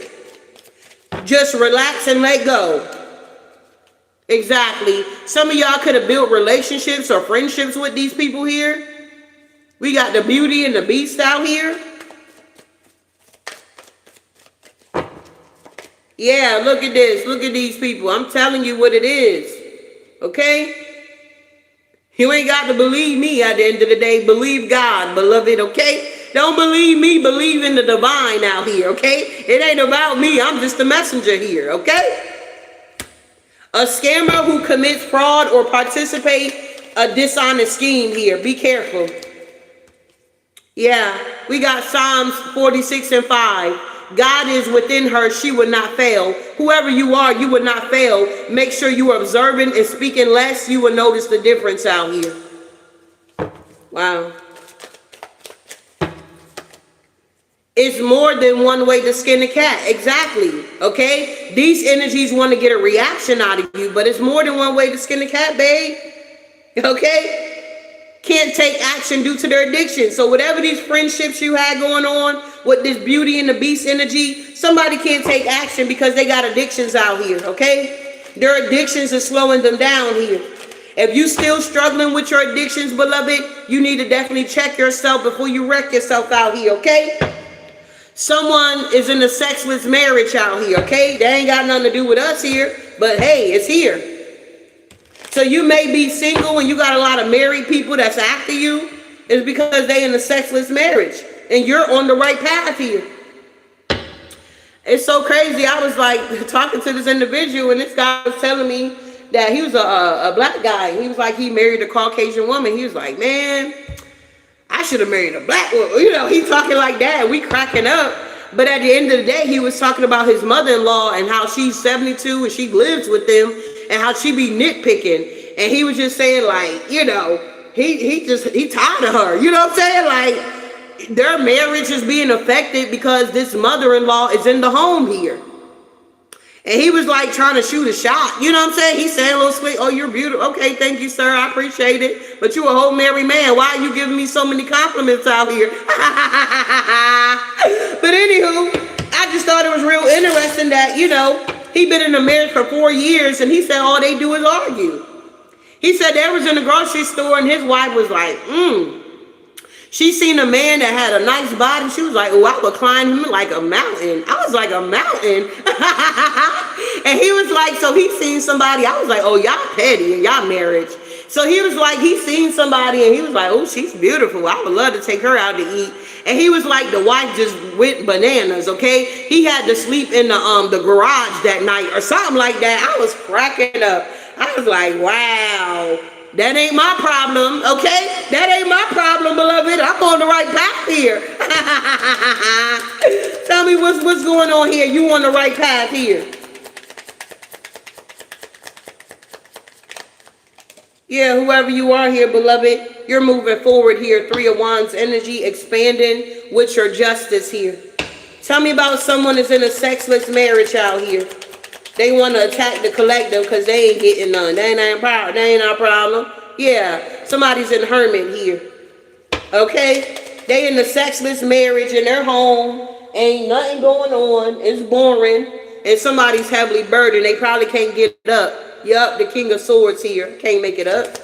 Just relax and let go. Exactly. Some of y'all could have built relationships or friendships with these people here. We got the Beauty and the Beast out here. Yeah, look at this. Look at these people. I'm telling you what it is. Okay? You ain't got to believe me at the end of the day. Believe God, beloved, okay? Don't believe me. Believe in the divine out here, okay? It ain't about me. I'm just the messenger here, okay? A scammer who commits fraud or participate a dishonest scheme here. Be careful. Yeah, we got Psalms 46 and 5. God is within her, she would not fail. Whoever you are, you would not fail. Make sure you are observant and speaking less. You will notice the difference out here. Wow. It's more than one way to skin a cat. Exactly. Okay? These energies want to get a reaction out of you, but it's more than one way to skin a cat, babe. Okay? Can't take action due to their addiction. So whatever these friendships you had going on with this Beauty and the Beast energy, somebody can't take action because they got addictions out here, okay? Their addictions are slowing them down here. If you still struggling with your addictions, beloved, you need to definitely check yourself before you wreck yourself out here, okay? Someone is in a sexless marriage out here, okay? They ain't got nothing to do with us here, but hey, it's here. So you may be single and you got a lot of married people that's after you. It's because they in a sexless marriage and you're on the right path here. It's so crazy. I was like talking to this individual and this guy was telling me that he was a black guy. He was like, he married a Caucasian woman. He was like, man, I should have married a black woman. You know, he talking like that and we cracking up. But at the end of the day, he was talking about his mother-in-law and how she's 72 and she lives with them and how she be nitpicking. And he was just saying, like, you know, he tired of her. You know what I'm saying? Like, their marriage is being affected because this mother-in-law is in the home here. And he was like trying to shoot a shot. You know what I'm saying? He's saying a little sweet, oh, you're beautiful. Okay, thank you, sir. I appreciate it. But you a whole married man. Why are you giving me so many compliments out here? But anywho, I just thought it was real interesting that, you know, he been in a marriage for 4 years and he said all they do is argue. He said they was in the grocery store and his wife was like, She seen a man that had a nice body. She was like, oh, I would climb him like a mountain. I was like, a mountain? And he was like, so he seen somebody. I was like, oh, y'all petty in y'all marriage. So he was like, he seen somebody and he was like, oh, she's beautiful. I would love to take her out to eat. And he was like, the wife just went bananas, okay? He had to sleep in the garage that night or something like that. I was cracking up. I was like, wow, that ain't my problem, okay? That ain't my problem, beloved. I'm on the right path here. Tell me what's going on here. You on the right path here. Yeah, whoever you are here, beloved, you're moving forward here. 3 of Wands energy, expanding with your justice here. Tell me about someone that's in a sexless marriage out here. They want to attack the collective because they ain't getting none. That ain't our problem. Yeah, somebody's in hermit here. Okay? They in a sexless marriage in their home. Ain't nothing going on. It's boring. And somebody's heavily burdened. They probably can't get it up. Yup, the King of Swords here. Can't make it up.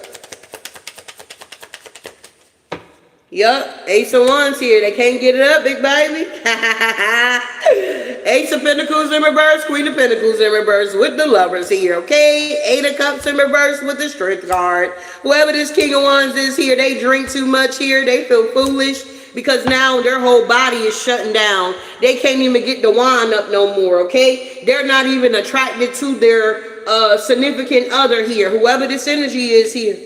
Yup, Ace of Wands here. They can't get it up, big baby. Ace of Pentacles in reverse, Queen of Pentacles in reverse with the Lovers here, okay? 8 of Cups in reverse with the Strength card. Whoever this King of Wands is here, they drink too much here. They feel foolish because now their whole body is shutting down. They can't even get the wand up no more, okay? They're not even attracted to their significant other here. Whoever this energy is here.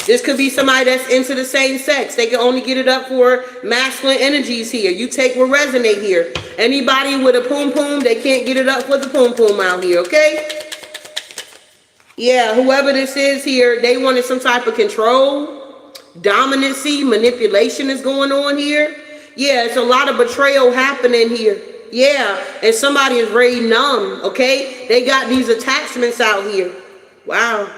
This could be somebody that's into the same sex. They can only get it up for masculine energies here. You take what resonate here. Anybody with a poom poom, they can't get it up for the poom poom out here, okay? Yeah, whoever this is here, they wanted some type of control, dominancy, manipulation is going on here. Yeah, it's a lot of betrayal happening here. Yeah, and somebody is very numb, okay? They got these attachments out here. Wow.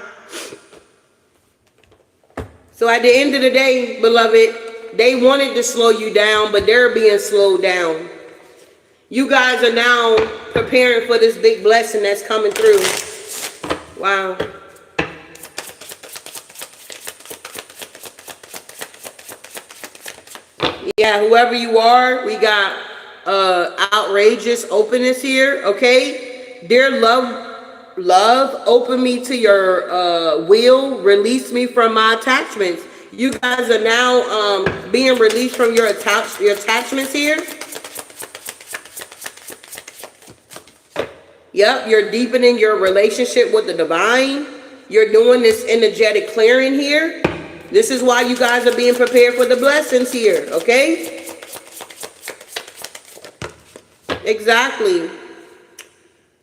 So at the end of the day, beloved, they wanted to slow you down, but they're being slowed down. You guys are now preparing for this big blessing that's coming through. Wow. Yeah, whoever you are, we got outrageous openness here, okay? Dear love, open me to your will, release me from my attachments. You guys are now being released from your attachments here. Yep, you're deepening your relationship with the divine. You're doing this energetic clearing here. This is why you guys are being prepared for the blessings here, okay? Exactly.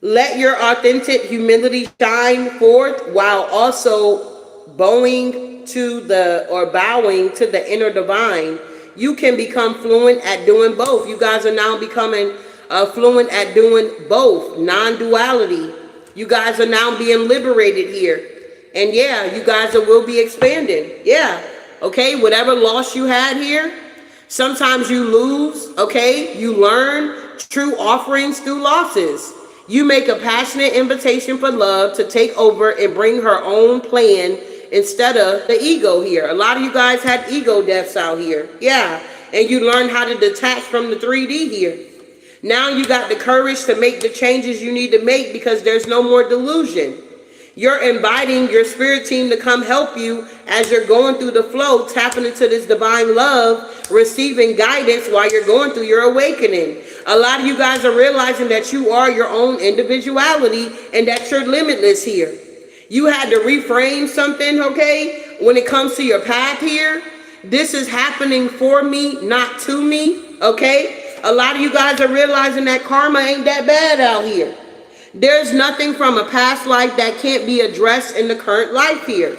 Let your authentic humility shine forth while also bowing to the inner divine. You can become fluent at doing both. You guys are now becoming fluent at doing both, non-duality. You guys are now being liberated here. And yeah, you guys will be expanding. Yeah, okay, whatever loss you had here, sometimes you lose, okay? You learn true offerings through losses. You make a passionate invitation for love to take over and bring her own plan instead of the ego here. A lot of you guys had ego deaths out here. Yeah, and you learn how to detach from the 3D here. Now you got the courage to make the changes you need to make because there's no more delusion. You're inviting your spirit team to come help you as you're going through the flow, tapping into this divine love, receiving guidance while you're going through your awakening. A lot of you guys are realizing that you are your own individuality and that you're limitless here. You had to reframe something, okay, when it comes to your path here. This is happening for me, not to me, okay? A lot of you guys are realizing that karma ain't that bad out here. There's nothing from a past life that can't be addressed in the current life here.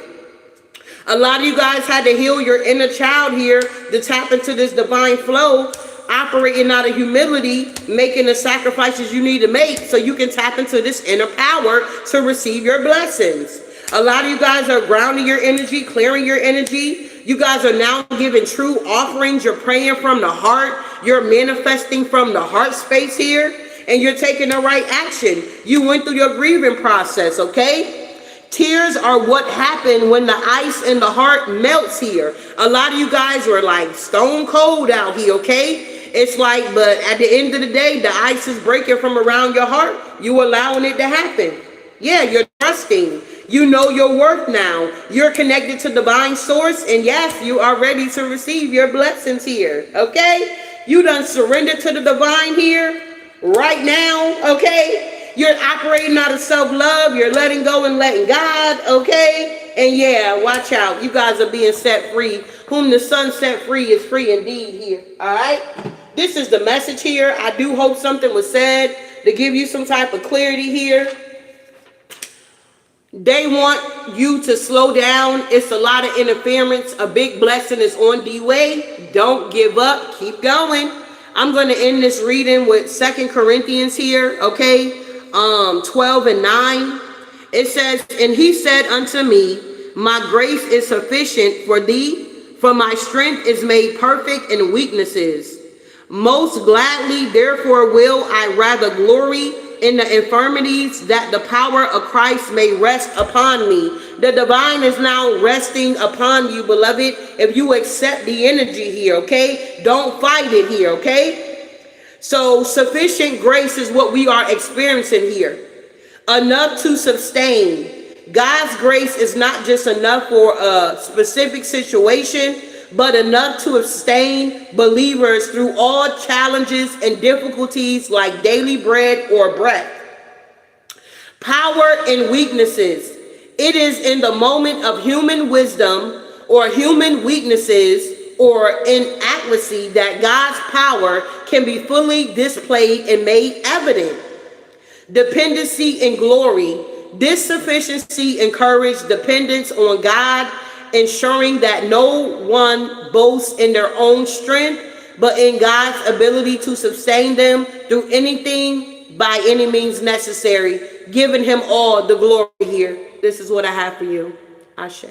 A lot of you guys had to heal your inner child here to tap into this divine flow, operating out of humility, making the sacrifices you need to make so you can tap into this inner power to receive your blessings. A lot of you guys are grounding your energy, clearing your energy. You guys are now giving true offerings. You're praying from the heart. You're manifesting from the heart space here. And you're taking the right action. You went through your grieving process, okay? Tears are what happened when the ice in the heart melts here. A lot of you guys were like stone cold out here, okay? It's like, but at the end of the day, the ice is breaking from around your heart. You allowing it to happen. Yeah, you're trusting. You know your worth now. You're connected to divine source. And yes, you are ready to receive your blessings here, okay? You done surrendered to the divine here. Right now, okay? You're operating out of self-love. You're letting go and letting God, okay? And yeah, watch out. You guys are being set free. Whom the Son set free is free indeed here, all right? This is the message here. I do hope something was said to give you some type of clarity here. They want you to slow down. It's a lot of interference. A big blessing is on the way. Don't give up. Keep going. I'm going to end this reading with 2 Corinthians here, okay, 12 and 9. It says, and he said unto me, my grace is sufficient for thee, for my strength is made perfect in weaknesses. Most gladly, therefore, will I rather glory in the infirmities, that the power of Christ may rest upon me. The divine is now resting upon you, beloved, if you accept the energy here, okay? Don't fight it here, okay? So sufficient grace is what we are experiencing here. Enough to sustain. God's grace is not just enough for a specific situation, but enough to sustain believers through all challenges and difficulties like daily bread or breath. Power and weaknesses. It is in the moment of human wisdom or human weaknesses or inadequacy that God's power can be fully displayed and made evident. Dependency and glory. This sufficiency encourages dependence on God, ensuring that no one boasts in their own strength, but in God's ability to sustain them through anything by any means necessary, giving him all the glory here. This is what I have for you. Ashe.